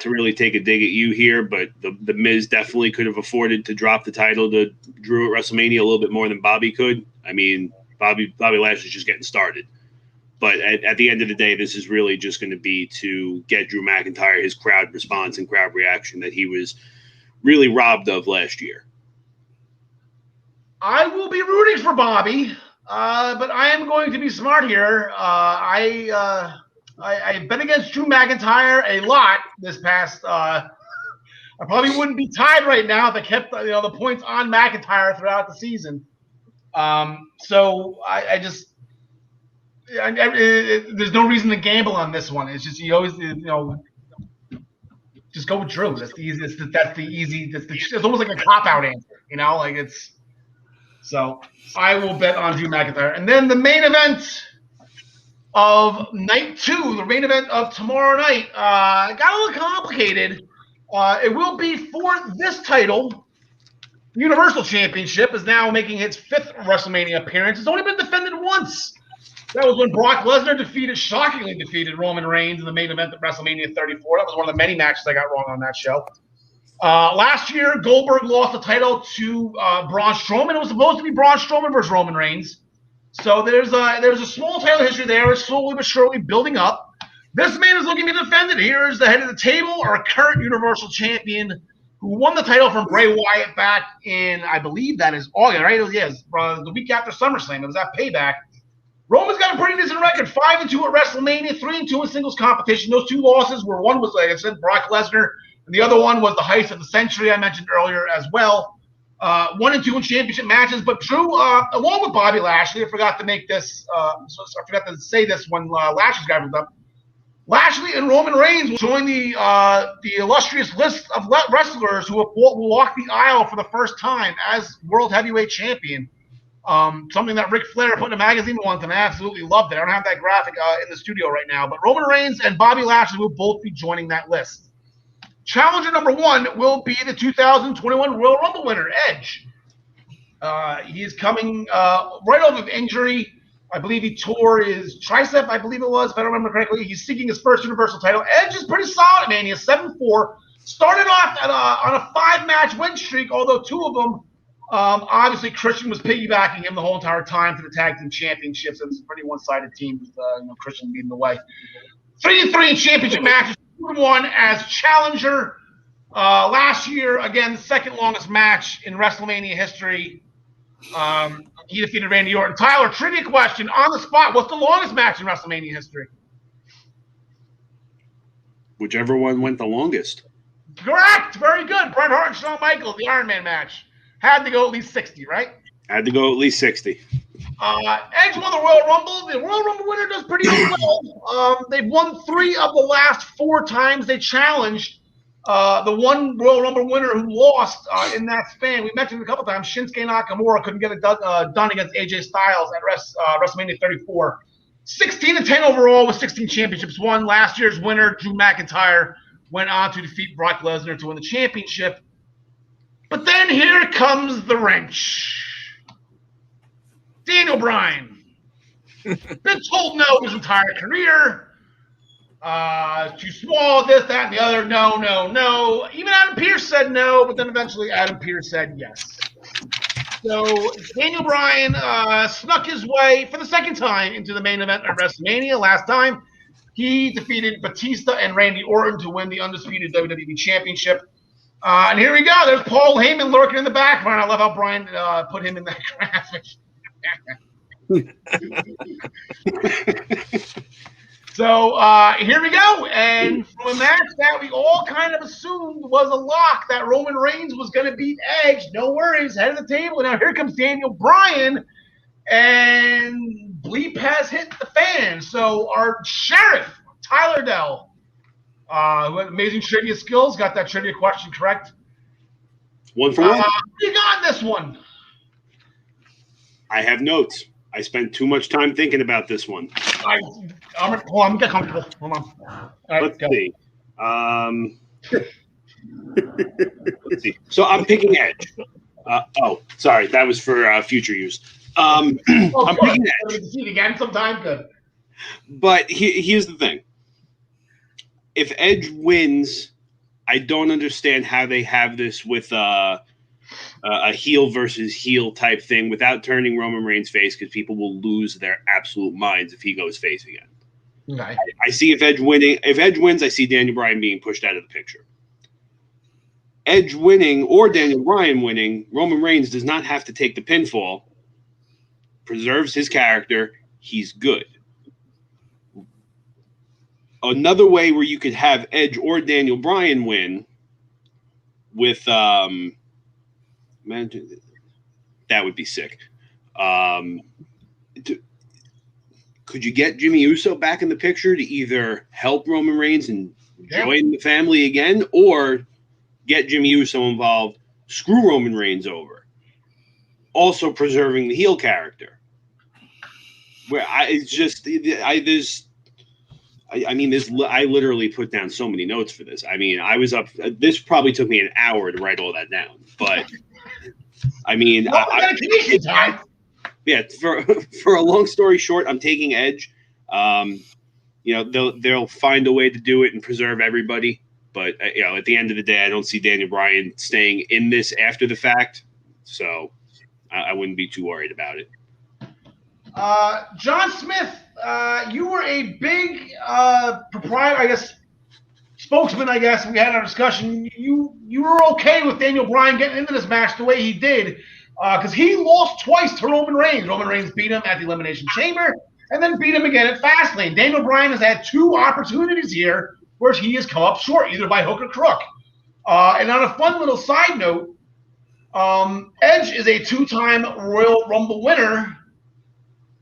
to really take a dig at you here, but the Miz definitely could have afforded to drop the title to Drew at WrestleMania a little bit more than Bobby could. I mean, Bobby Lashley's just getting started. But at the end of the day, this is really just going to be to get Drew McIntyre his crowd response and crowd reaction that he was really robbed of last year. I will be rooting for Bobby, but I am going to be smart here. I've been against Drew McIntyre a lot this past. I probably wouldn't be tied right now if I kept the points on McIntyre throughout the season. So I just there's no reason to gamble on this one. It's just you always just go with Drew. That's the easiest. It's almost like a cop out answer. So I will bet on Drew McIntyre. And then the main event of night 2, the main event of tomorrow night, got a little complicated. It will be for this title. The Universal Championship is now making its 5th WrestleMania appearance. It's only been defended once. That was when Brock Lesnar shockingly defeated Roman Reigns in the main event of WrestleMania 34. That was one of the many matches I got wrong on that show. Last year, Goldberg lost the title to Braun Strowman. It was supposed to be Braun Strowman versus Roman Reigns. So there's a small title history there. It's slowly but surely building up. This man is looking to be defended. Here is the head of the table, our current Universal Champion, who won the title from Bray Wyatt back in, I believe that is August, right? The week after SummerSlam. It was that Payback. Roman's got a pretty decent record, 5-2 at WrestleMania, 3-2 in singles competition. Those 2 losses were, one was, like I said, Brock Lesnar, and the other one was the heist of the century I mentioned earlier as well. 1-2 in championship matches. But Drew, along with Bobby Lashley, I forgot to make this. I forgot to say this when Lashley's guy was up. Lashley and Roman Reigns will join the illustrious list of wrestlers who will walk the aisle for the first time as World Heavyweight Champion. Something that Ric Flair put in a magazine once, and I absolutely loved it. I don't have that graphic in the studio right now, but Roman Reigns and Bobby Lashley will both be joining that list. Challenger number 1 will be the 2021 Royal Rumble winner, Edge. He is coming right off of injury. I believe he tore his tricep, if I don't remember correctly. He's seeking his first Universal title. Edge is pretty solid, man. He has 7-4, Started off on a 5-match win streak, although 2 of them, obviously Christian was piggybacking him the whole entire time for the tag team championships. It was a pretty one-sided team with Christian leading the way. 3-3 in championship matches, 2-1 as challenger. Last year, again, the second longest match in WrestleMania history. He defeated Randy Orton. Tyler, trivia question on the spot. What's the longest match in WrestleMania history? Whichever one went the longest. Correct. Very good. Bret Hart and Shawn Michaels, the Iron Man match. Had to go at least 60, right? Had to go at least 60. Edge won the Royal Rumble. The Royal Rumble winner does pretty well. They've won 3 of the last 4 times they challenged. The one Royal Rumble winner who lost in that span, we mentioned it a couple times, Shinsuke Nakamura couldn't get it done against AJ Styles at WrestleMania 34. 16-10 overall with 16 championships won. Last year's winner, Drew McIntyre, went on to defeat Brock Lesnar to win the championship. But then here comes the wrench. Daniel Bryan. Been told no his entire career. Too small, this, that, and the other. No. Even Adam Pearce said no, but then eventually Adam Pearce said yes. So Daniel Bryan snuck his way for the second time into the main event at WrestleMania. Last time, he defeated Batista and Randy Orton to win the undisputed WWE Championship. And here we go. There's Paul Heyman lurking in the background. I love how Bryan put him in that graphic. So here we go. And from a match that we all kind of assumed was a lock that Roman Reigns was going to beat Edge, no worries, head of the table. Now here comes Daniel Bryan, and bleep has hit the fan. So our sheriff, Tyler Adelle, who has amazing trivia skills, got that trivia question correct. 1 for 1. What do you got in this one? I have notes. I spent too much time thinking about this one. Hold on, get comfortable. Hold on. All right, Let's go. see. Let's see. So I'm picking Edge. Sorry, that was for future use. I'm picking Edge. See it again sometime. Good. But here's the thing. If Edge wins, I don't understand how they have this with a heel versus heel type thing without turning Roman Reigns face, because people will lose their absolute minds if he goes face again. Okay. I see if Edge wins, I see Daniel Bryan being pushed out of the picture. Edge winning or Daniel Bryan winning, Roman Reigns does not have to take the pinfall, preserves his character, he's good. Another way where you could have Edge or Daniel Bryan win with man, that would be sick. Could you get Jimmy Uso back in the picture to either help Roman Reigns and join the family again, or get Jimmy Uso involved, screw Roman Reigns over, also preserving the heel character? Where I literally put down so many notes for this. I mean, I was up. This probably took me an hour to write all that down, but. I mean, for a long story short, I'm taking Edge. They'll find a way to do it and preserve everybody. But at the end of the day, I don't see Daniel Bryan staying in this after the fact, so I wouldn't be too worried about it. John Smith, you were a big proprietor, I guess. Spokesman, I guess, we had our discussion. You were okay with Daniel Bryan getting into this match the way he did, because he lost twice to Roman Reigns. Roman Reigns beat him at the Elimination Chamber and then beat him again at Fastlane. Daniel Bryan has had 2 opportunities here where he has come up short, either by hook or crook. And on a fun little side note, Edge is a 2-time Royal Rumble winner.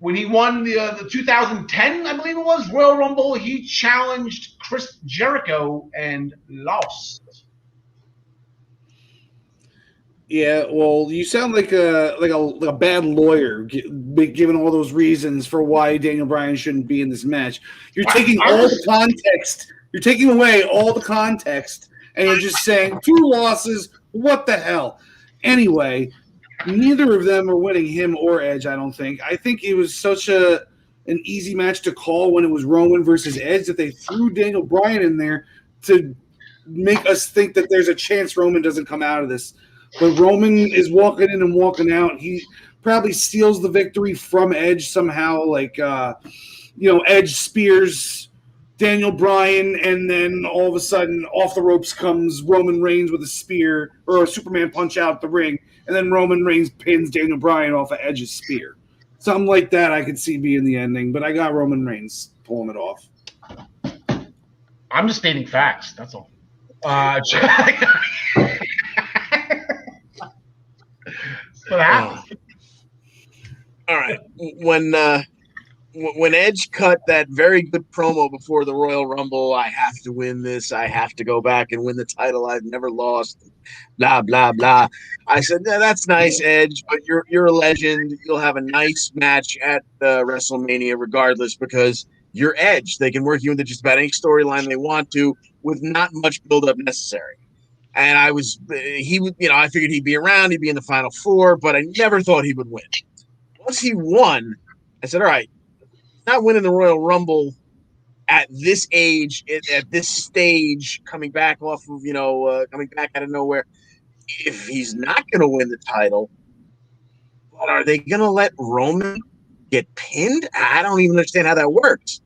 When he won the 2010, I believe it was, Royal Rumble, he challenged Chris Jericho and lost. Yeah, well, you sound like a bad lawyer, given all those reasons for why Daniel Bryan shouldn't be in this match. You're taking all the context. You're taking away all the context, and you're just saying 2 losses. What the hell? Anyway. Neither of them are winning, him or Edge, I don't think. I think it was such an easy match to call when it was Roman versus Edge that they threw Daniel Bryan in there to make us think that there's a chance Roman doesn't come out of this. But Roman is walking in and walking out. He probably steals the victory from Edge somehow, like Edge spears Daniel Bryan, and then all of a sudden off the ropes comes Roman Reigns with a spear or a Superman punch out the ring, and then Roman Reigns pins Daniel Bryan off of Edge's spear. Something like that I could see being the ending, but I got Roman Reigns pulling it off. I'm just stating facts. That's all. That's what happened. All right. When Edge cut that very good promo before the Royal Rumble, I have to win this. I have to go back and win the title. I've never lost. Blah blah blah. I said, yeah, that's nice, Edge, but you're a legend. You'll have a nice match at WrestleMania, regardless, because you're Edge. They can work you into just about any storyline they want to with not much buildup necessary. And I figured he'd be around. He'd be in the Final Four, but I never thought he would win. Once he won, I said, all right. Not winning the Royal Rumble at this age, at this stage, coming back off of, coming back out of nowhere. If he's not going to win the title, but are they going to let Roman get pinned? I don't even understand how that works.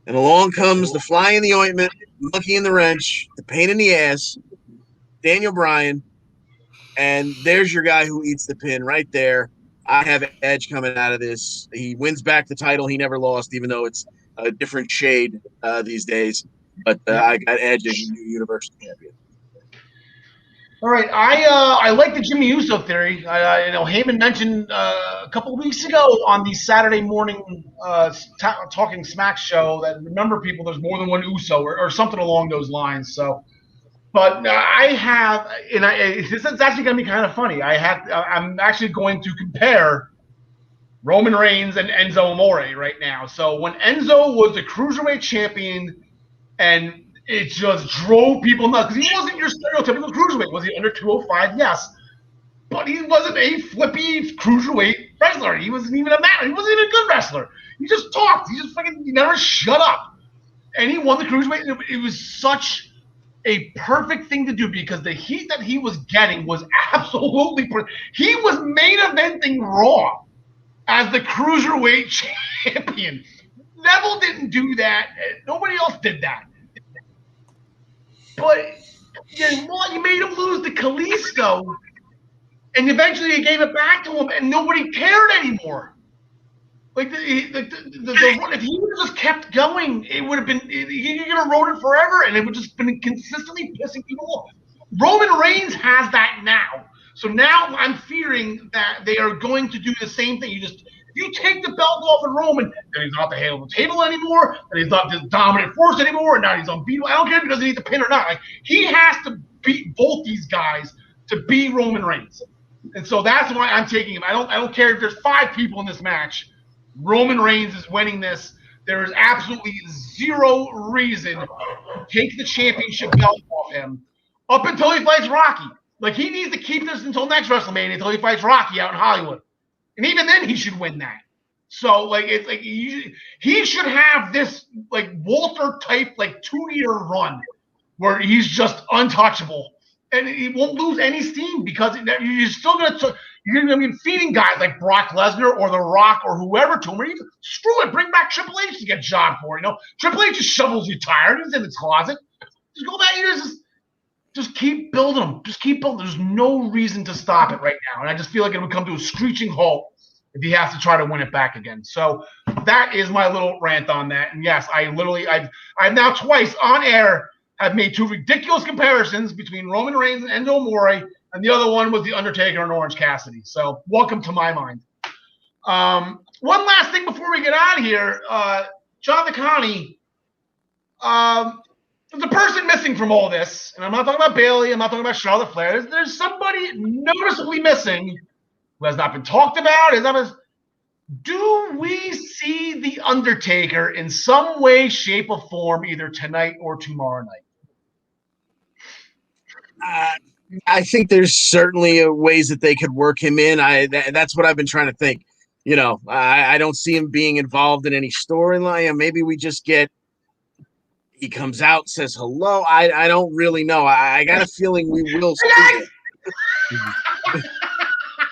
And along comes the fly in the ointment, monkey in the wrench, the pain in the ass, Daniel Bryan, and there's your guy who eats the pin right there. I have Edge coming out of this. He wins back the title. He never lost, even though it's a different shade these days. But I got Edge as your new Universal Champion. All right, I like the Jimmy Uso theory. Heyman mentioned a couple of weeks ago on the Saturday morning Talking Smack show that, remember, people, there's more than one Uso or something along those lines. So. But I have, and this is actually going to be kind of funny. I'm actually going to compare Roman Reigns and Enzo Amore right now. So when Enzo was the Cruiserweight champion, and it just drove people nuts, because he wasn't your stereotypical Cruiserweight. Was he under 205? Yes. But he wasn't a flippy Cruiserweight wrestler. He wasn't even he wasn't even a good wrestler. He just talked. He never shut up. And he won the Cruiserweight. It was such a perfect thing to do, because the heat that he was getting was absolutely he was main eventing Raw as the Cruiserweight champion. Neville didn't do that. Nobody else did that. But you made him lose to Kalisto, and eventually you gave it back to him, and nobody cared anymore. If he would have just kept going, it would have been, he could have rode it forever, and it would just been consistently pissing people off. Roman Reigns has that now. So now I'm fearing that they are going to do the same thing. You take the belt off of Roman, then he's not the head of the table anymore, and he's not this dominant force anymore, and now he's unbeatable. I don't care if he doesn't need the pin or not. He has to beat both these guys to be Roman Reigns. And so that's why I'm taking him. I don't care if there's 5 people in this match. Roman Reigns is winning this. There is absolutely zero reason to take the championship belt off him up until he fights Rocky. He needs to keep this until next WrestleMania, until he fights Rocky out in Hollywood. And even then, he should win that. So, he should have this, Walter-type, 2-year run where he's just untouchable. And he won't lose any steam, because you're still going to – you're going to be feeding guys like Brock Lesnar or The Rock or whoever to him. Or even, screw it, bring back Triple H to get job for. Triple H just shovels you tired. He's in the closet. Just go back here. Just keep building them. Just keep building. There's no reason to stop it right now. And I just feel like it would come to a screeching halt if he has to try to win it back again. So that is my little rant on that. And yes, I've now twice on air have made 2 ridiculous comparisons between Roman Reigns and Enzo Amore. And the other one was The Undertaker and Orange Cassidy. So welcome to my mind. One last thing before we get out of here. John DeConnie, there's a person missing from all this. And I'm not talking about Bayley. I'm not talking about Charlotte Flair. There's somebody noticeably missing who has not been talked about. Do we see The Undertaker in some way, shape, or form either tonight or tomorrow night? I think there's certainly ways that they could work him in. That's what I've been trying to think. I don't see him being involved in any storyline. Maybe we just get he comes out, says hello. I don't really know. I got a feeling we will see it.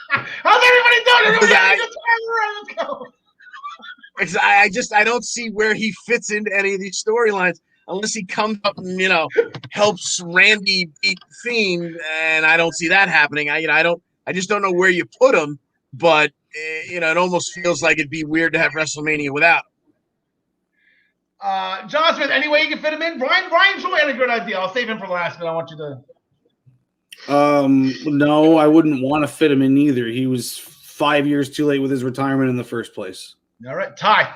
How's everybody doing? Everybody having a good time? Let's go. I don't see where he fits into any of these storylines unless he comes up and helps Randy beat Fiend, and I don't see that happening. I just don't know where you put him, but it almost feels like it'd be weird to have WrestleMania without him. John Smith, any way you can fit him in? Brian Joy had a good idea. I'll save him for last, but I want you to. No, I wouldn't want to fit him in either. He was 5 years too late with his retirement in the first place. All right, Ty.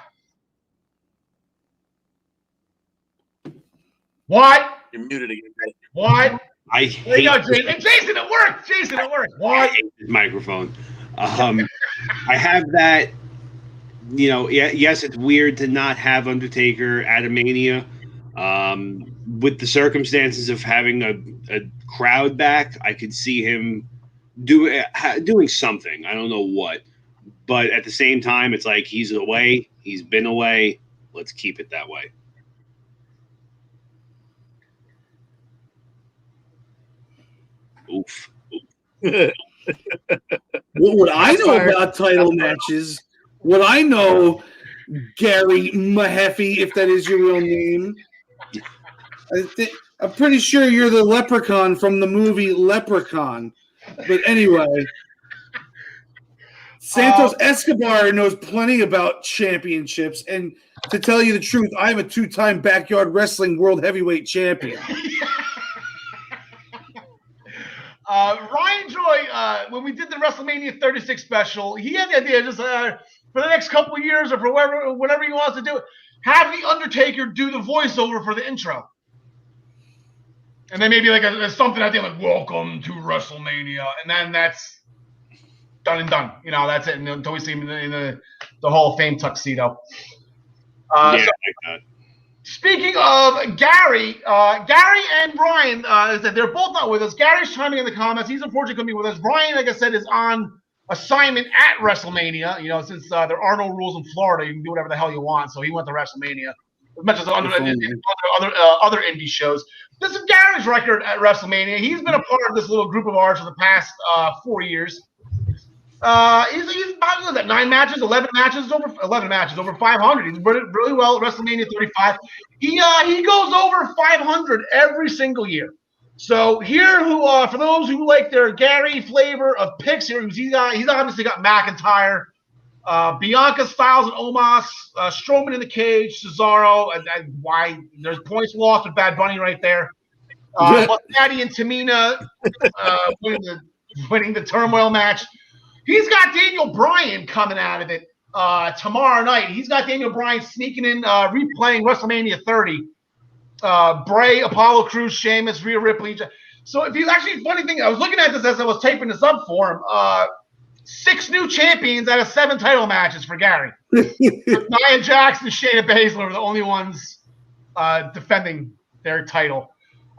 What? You're muted again. What? I There you go, hate Jason. Jason, it worked. Jason, it worked. I What? hate this microphone. I have that. Yes, it's weird to not have Undertaker at a Mania. With the circumstances of having a crowd back, I could see him doing something. I don't know what. But at the same time, it's like he's away. He's been away. Let's keep it that way. Oof. What would I know about title matches? Would I know Gary Mehaffy, if that is your real name? I'm pretty sure you're the leprechaun from the movie Leprechaun. But anyway, Santos Escobar knows plenty about championships. And to tell you the truth, I'm a 2-time Backyard Wrestling World Heavyweight Champion. Ryan Joy, when we did the WrestleMania 36 special, he had the idea just for the next couple of years or for whatever he wants to do, have The Undertaker do the voiceover for the intro. And then maybe like something at the end, like, welcome to WrestleMania. And then that's done and done. That's it. And until we see him in the Hall of Fame tuxedo. I like that. Speaking of Gary and Brian, they're both not with us. Gary's chiming in the comments. He's unfortunately going to be with us. Brian, like I said, is on assignment at WrestleMania. Since there are no rules in Florida, you can do whatever the hell you want. So he went to WrestleMania, as much as other indie shows. This is Gary's record at WrestleMania. He's been a part of this little group of ours for the past 4 years. He's about 9 matches, 11 matches, over 500. He's really well at WrestleMania 35. He goes over 500 every single year. So here, for those who like their Gary flavor of picks here, he's obviously got McIntyre, Bianca, Styles, and Omos, Strowman in the cage, Cesaro, and why there's points lost with Bad Bunny right there. Daddy and Tamina winning the turmoil match. He's got Daniel Bryan coming out of it tomorrow night. He's got Daniel Bryan sneaking in, replaying WrestleMania 30. Bray, Apollo Crews, Sheamus, Rhea Ripley. So if you actually, funny thing, I was looking at this as I was taping this up for him. 6 new champions out of 7 title matches for Gary. Nia Jax and Shayna Baszler were the only ones defending their title.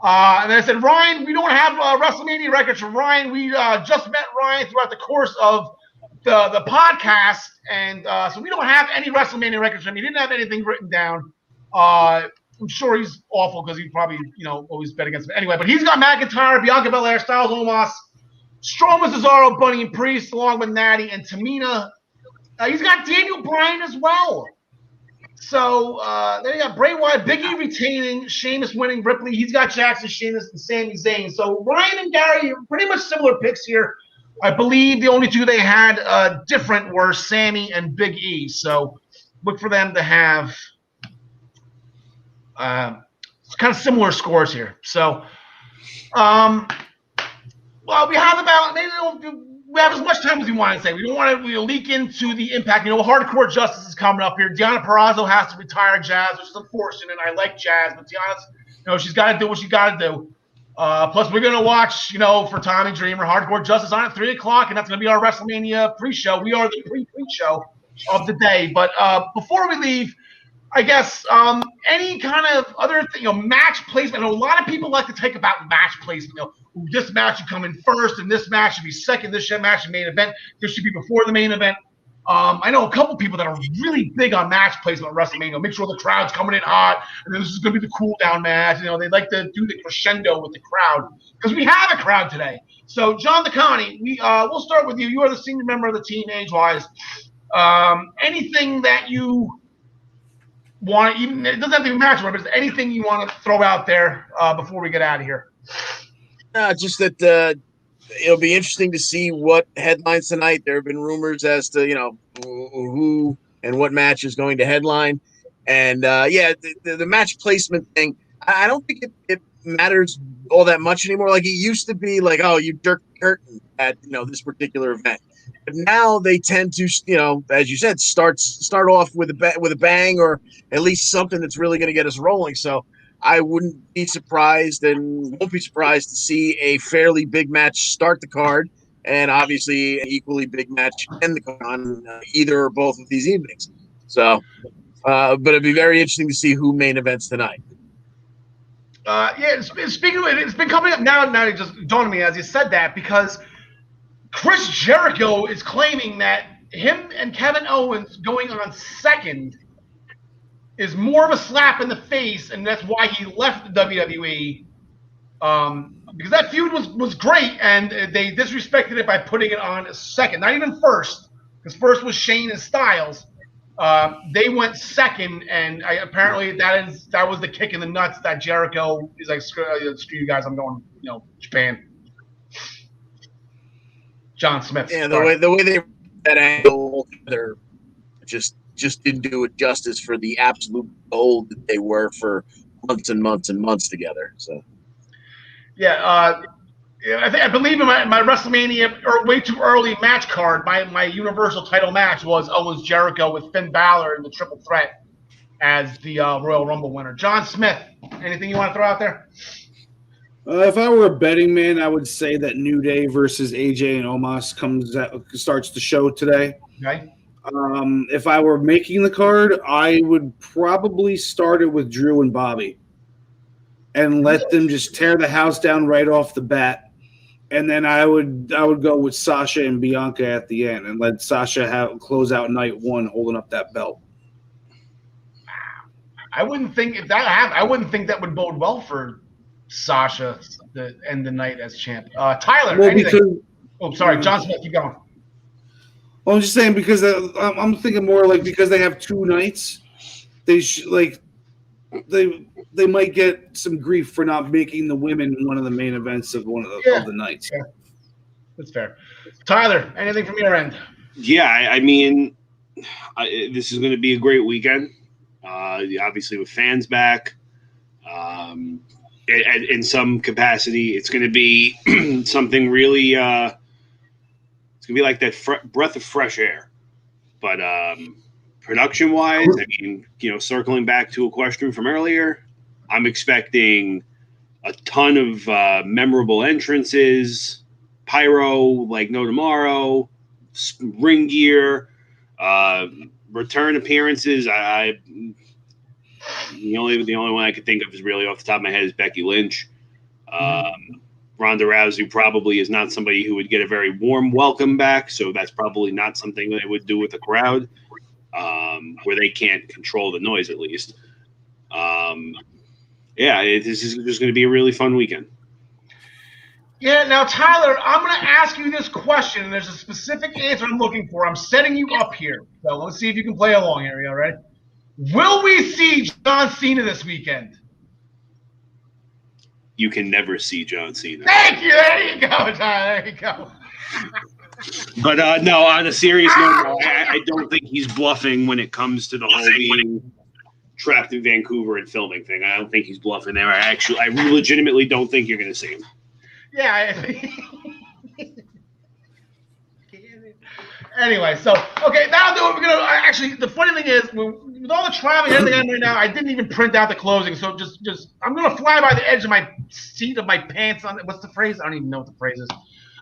And then I said, Ryan, we don't have WrestleMania records from Ryan. We just met Ryan throughout the course of the podcast, and so we don't have any WrestleMania records from him. He didn't have anything written down. I'm sure he's awful because he probably always bet against him anyway. But he's got McIntyre, Bianca Belair, Styles, Omos, Strowman, Cesaro, Bunny and Priest, along with Natty and Tamina. He's got Daniel Bryan as well. So there you got Bray Wyatt, Big E retaining, Sheamus winning, Ripley. He's got Jackson, Sheamus, and Sami Zayn. So Ryan and Gary, pretty much similar picks here. I believe the only two they had different were Sammy and Big E. So look for them to have kind of similar scores here. So, well, we have about we have as much time as we want to say. We don't want to leak into the impact. Hardcore Justice is coming up here. Deonna Purrazzo has to retire Jazz, which is unfortunate. I like Jazz, but Deonna's, she's got to do what she's got to do. Plus, we're going to watch, for Tommy Dreamer, Hardcore Justice on at 3 o'clock, and that's going to be our WrestleMania pre-show. We are the pre-show of the day. But before we leave, I guess any kind of other match placement. I know a lot of people like to take about match placement. This match should come in first, and this match should be second. This match should be main event. This should be before the main event. I know a couple people that are really big on match placement at WrestleMania. Make sure the crowd's coming in hot, and this is going to be the cool down match. They like to do the crescendo with the crowd because we have a crowd today. So, John DeConnie, we'll start with you. You are the senior member of the team, age-wise. Anything that you want, even it doesn't have to be match, but is there anything you want to throw out there before we get out of here? Just that it'll be interesting to see what headlines tonight. There have been rumors as to who and what match is going to headline, and the match placement thing. I don't think it matters all that much anymore. Like it used to be, like, oh, you jerk the curtain at this particular event. But now they tend to, as you said, start off with a bang, or at least something that's really going to get us rolling. So I wouldn't be surprised and won't be surprised to see a fairly big match start the card, and obviously an equally big match end the card on either or both of these evenings. So, but it'd be very interesting to see who main events tonight. Speaking of it, it's been coming up now. Now it just dawned on me as you said that, because Chris Jericho is claiming that him and Kevin Owens going on second is more of a slap in the face, and that's why he left the WWE. Because that feud was great, and they disrespected it by putting it on second, not even first, because first was Shane and Styles. They went second, and apparently that was the kick in the nuts that Jericho is like, screw you guys, I'm going, Japan. John Smith. Yeah, the way they that angle, they're just didn't do it justice for the absolute gold that they were for months and months and months together. So, I believe in my WrestleMania or way too early match card, my Universal title match was Owens Jericho with Finn Balor in the triple threat as the Royal Rumble winner. John Smith, anything you want to throw out there? If I were a betting man, I would say that New Day versus AJ and Omos starts the show today. Okay. If I were making the card, I would probably start it with Drew and Bobby and let them just tear the house down right off the bat. And then I would go with Sasha and Bianca at the end and let Sasha close out night one holding up that belt. I wouldn't think if that happened, I wouldn't think that would bode well for Sasha to end the night as champ. Tyler, anything? Sorry, John Smith, keep going. Well, I'm just saying because I'm thinking more like because they have two nights, they might get some grief for not making the women one of the main events of one of the nights. Yeah. That's fair. Tyler, anything from your end? Yeah, I mean, this is going to be a great weekend. Obviously, with fans back, in some capacity, it's going to be something really. It's going to be like that breath of fresh air. But production-wise, I mean, circling back to a question from earlier, I'm expecting a ton of memorable entrances, pyro like no tomorrow, ring gear, return appearances. The only one I could think of is really off the top of my head is Becky Lynch. Ronda Rousey probably is not somebody who would get a very warm welcome back, so that's probably not something they would do with the crowd, where they can't control the noise at least. This is just going to be a really fun weekend. Yeah, now, Tyler, I'm going to ask you this question, and there's a specific answer I'm looking for. I'm setting you up here, so let's see if you can play along here. You all right? Will we see John Cena this weekend? You can never see John Cena. Thank you. There you go, Tyler. There you go. But no, on a serious note, I don't think he's bluffing when it comes to the whole being trapped in Vancouver and filming thing. I don't think he's bluffing there. I legitimately don't think you're going to see him. Yeah. Anyway, so okay, that'll do it. We're gonna actually. The funny thing is, with all the traveling and everything I'm right now, I didn't even print out the closing. So just I'm gonna fly by the edge of my seat of my pants. What's the phrase? I don't even know what the phrase is.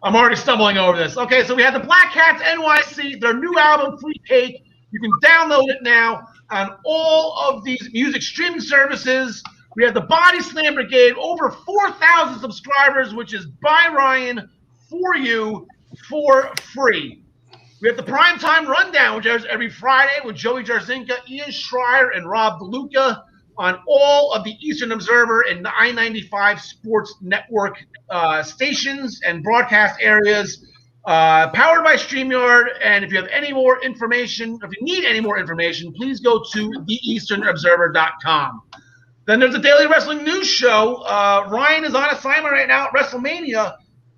I'm already stumbling over this. Okay, so we have the Black Cats NYC, their new album, Free Cake. You can download it now on all of these music streaming services. We have the Body Slam Brigade, over 4,000 subscribers, which is by Ryan for you for free. We We have the Primetime Rundown, which airs every Friday with Joey Jarzinka, Ian Schreier, and Rob DeLuca on all of the Eastern Observer and I-95 Sports Network stations and broadcast areas, powered by StreamYard. And if you have any more information, if you need any more information, please go to theeasternobserver.com. Then there's a daily wrestling news show. Ryan is on assignment right now at Wrestlemania.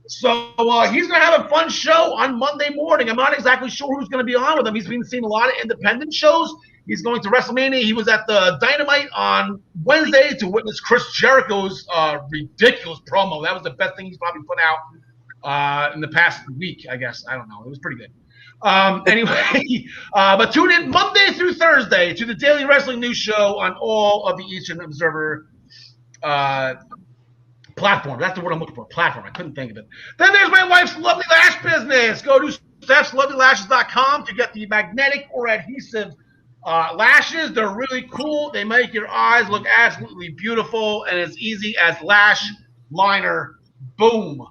So he's going to have a fun show on Monday morning. I'm not exactly sure who's going to be on with him. He's been seeing a lot of independent shows. He's going to Wrestlemania. He was at the Dynamite on Wednesday to witness Chris Jericho's ridiculous promo. That was the best thing he's probably put out in the past week, I guess. I don't know. It was pretty good. Anyway, but tune in Monday through Thursday to the Daily Wrestling News Show on all of the Eastern Observer platform. That's the word I'm looking for. Platform. I couldn't think of it. Then there's my wife's Lovely Lash business. Go to Steph'sLovelyLashes.com to get the magnetic or adhesive lashes. They're really cool. They make your eyes look absolutely beautiful, and as easy as lash liner. Boom.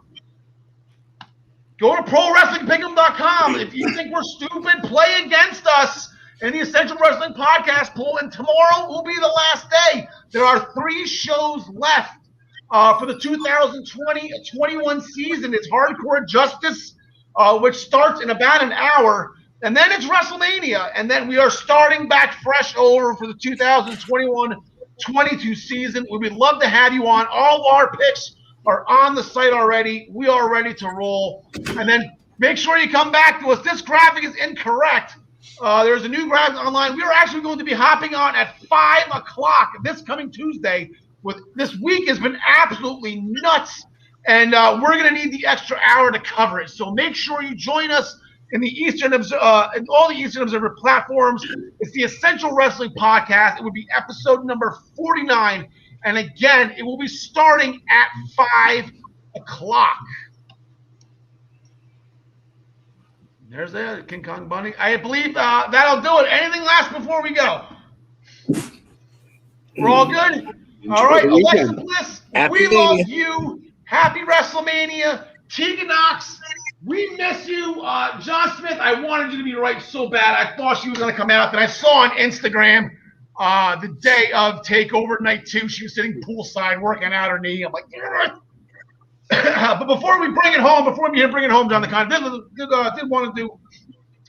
Go to ProWrestlingPick'em.com. If you think we're stupid, play against us in the Essential Wrestling Podcast pool, and tomorrow will be the last day. There are 3 shows left for the 2020-21 season. It's Hardcore Justice, which starts in about an hour, and then it's WrestleMania, and then we are starting back fresh over for the 2021-22 season. We would love to have you on. All of our picks are on the site already. We are ready to roll. And then make sure you come back to us. This graphic is incorrect. There's a new graphic online. We are actually going to be hopping on at 5 o'clock this coming Tuesday. This week has been absolutely nuts, and we're going to need the extra hour to cover it. So make sure you join us in the in all the Eastern Observer platforms. It's the Essential Wrestling Podcast. It would be episode number 49. And again, it will be starting at 5 o'clock. There's the King Kong Bunny. I believe that'll do it. Anything last before we go? We're all good? All right, Alexa Bliss, we love you. Happy WrestleMania. Tegan Knox, we miss you. John Smith, I wanted you to be right so bad. I thought she was going to come out. And I saw on Instagram the day of TakeOver Night 2, she was sitting poolside working out her knee. I'm like, but before we bring it home, John the Con, did want to do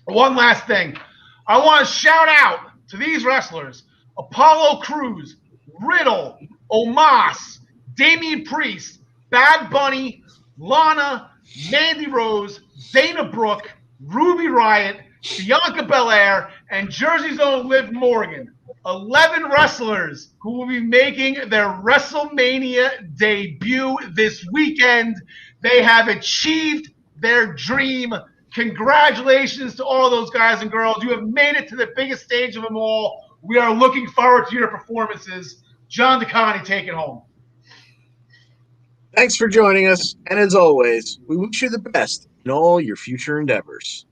one last thing. I want to shout out to these wrestlers: Apollo Crews, Riddle, Omos, Damian Priest, Bad Bunny, Lana, Mandy Rose, Dana Brooke, Ruby Riott, Bianca Belair, and Jersey's own Liv Morgan. 11 wrestlers who will be making their WrestleMania debut this weekend. They have achieved their dream. Congratulations to all those guys and girls. You have made it to the biggest stage of them all. We are looking forward to your performances. John DeConnie, take it home. Thanks for joining us. And as always, we wish you the best in all your future endeavors.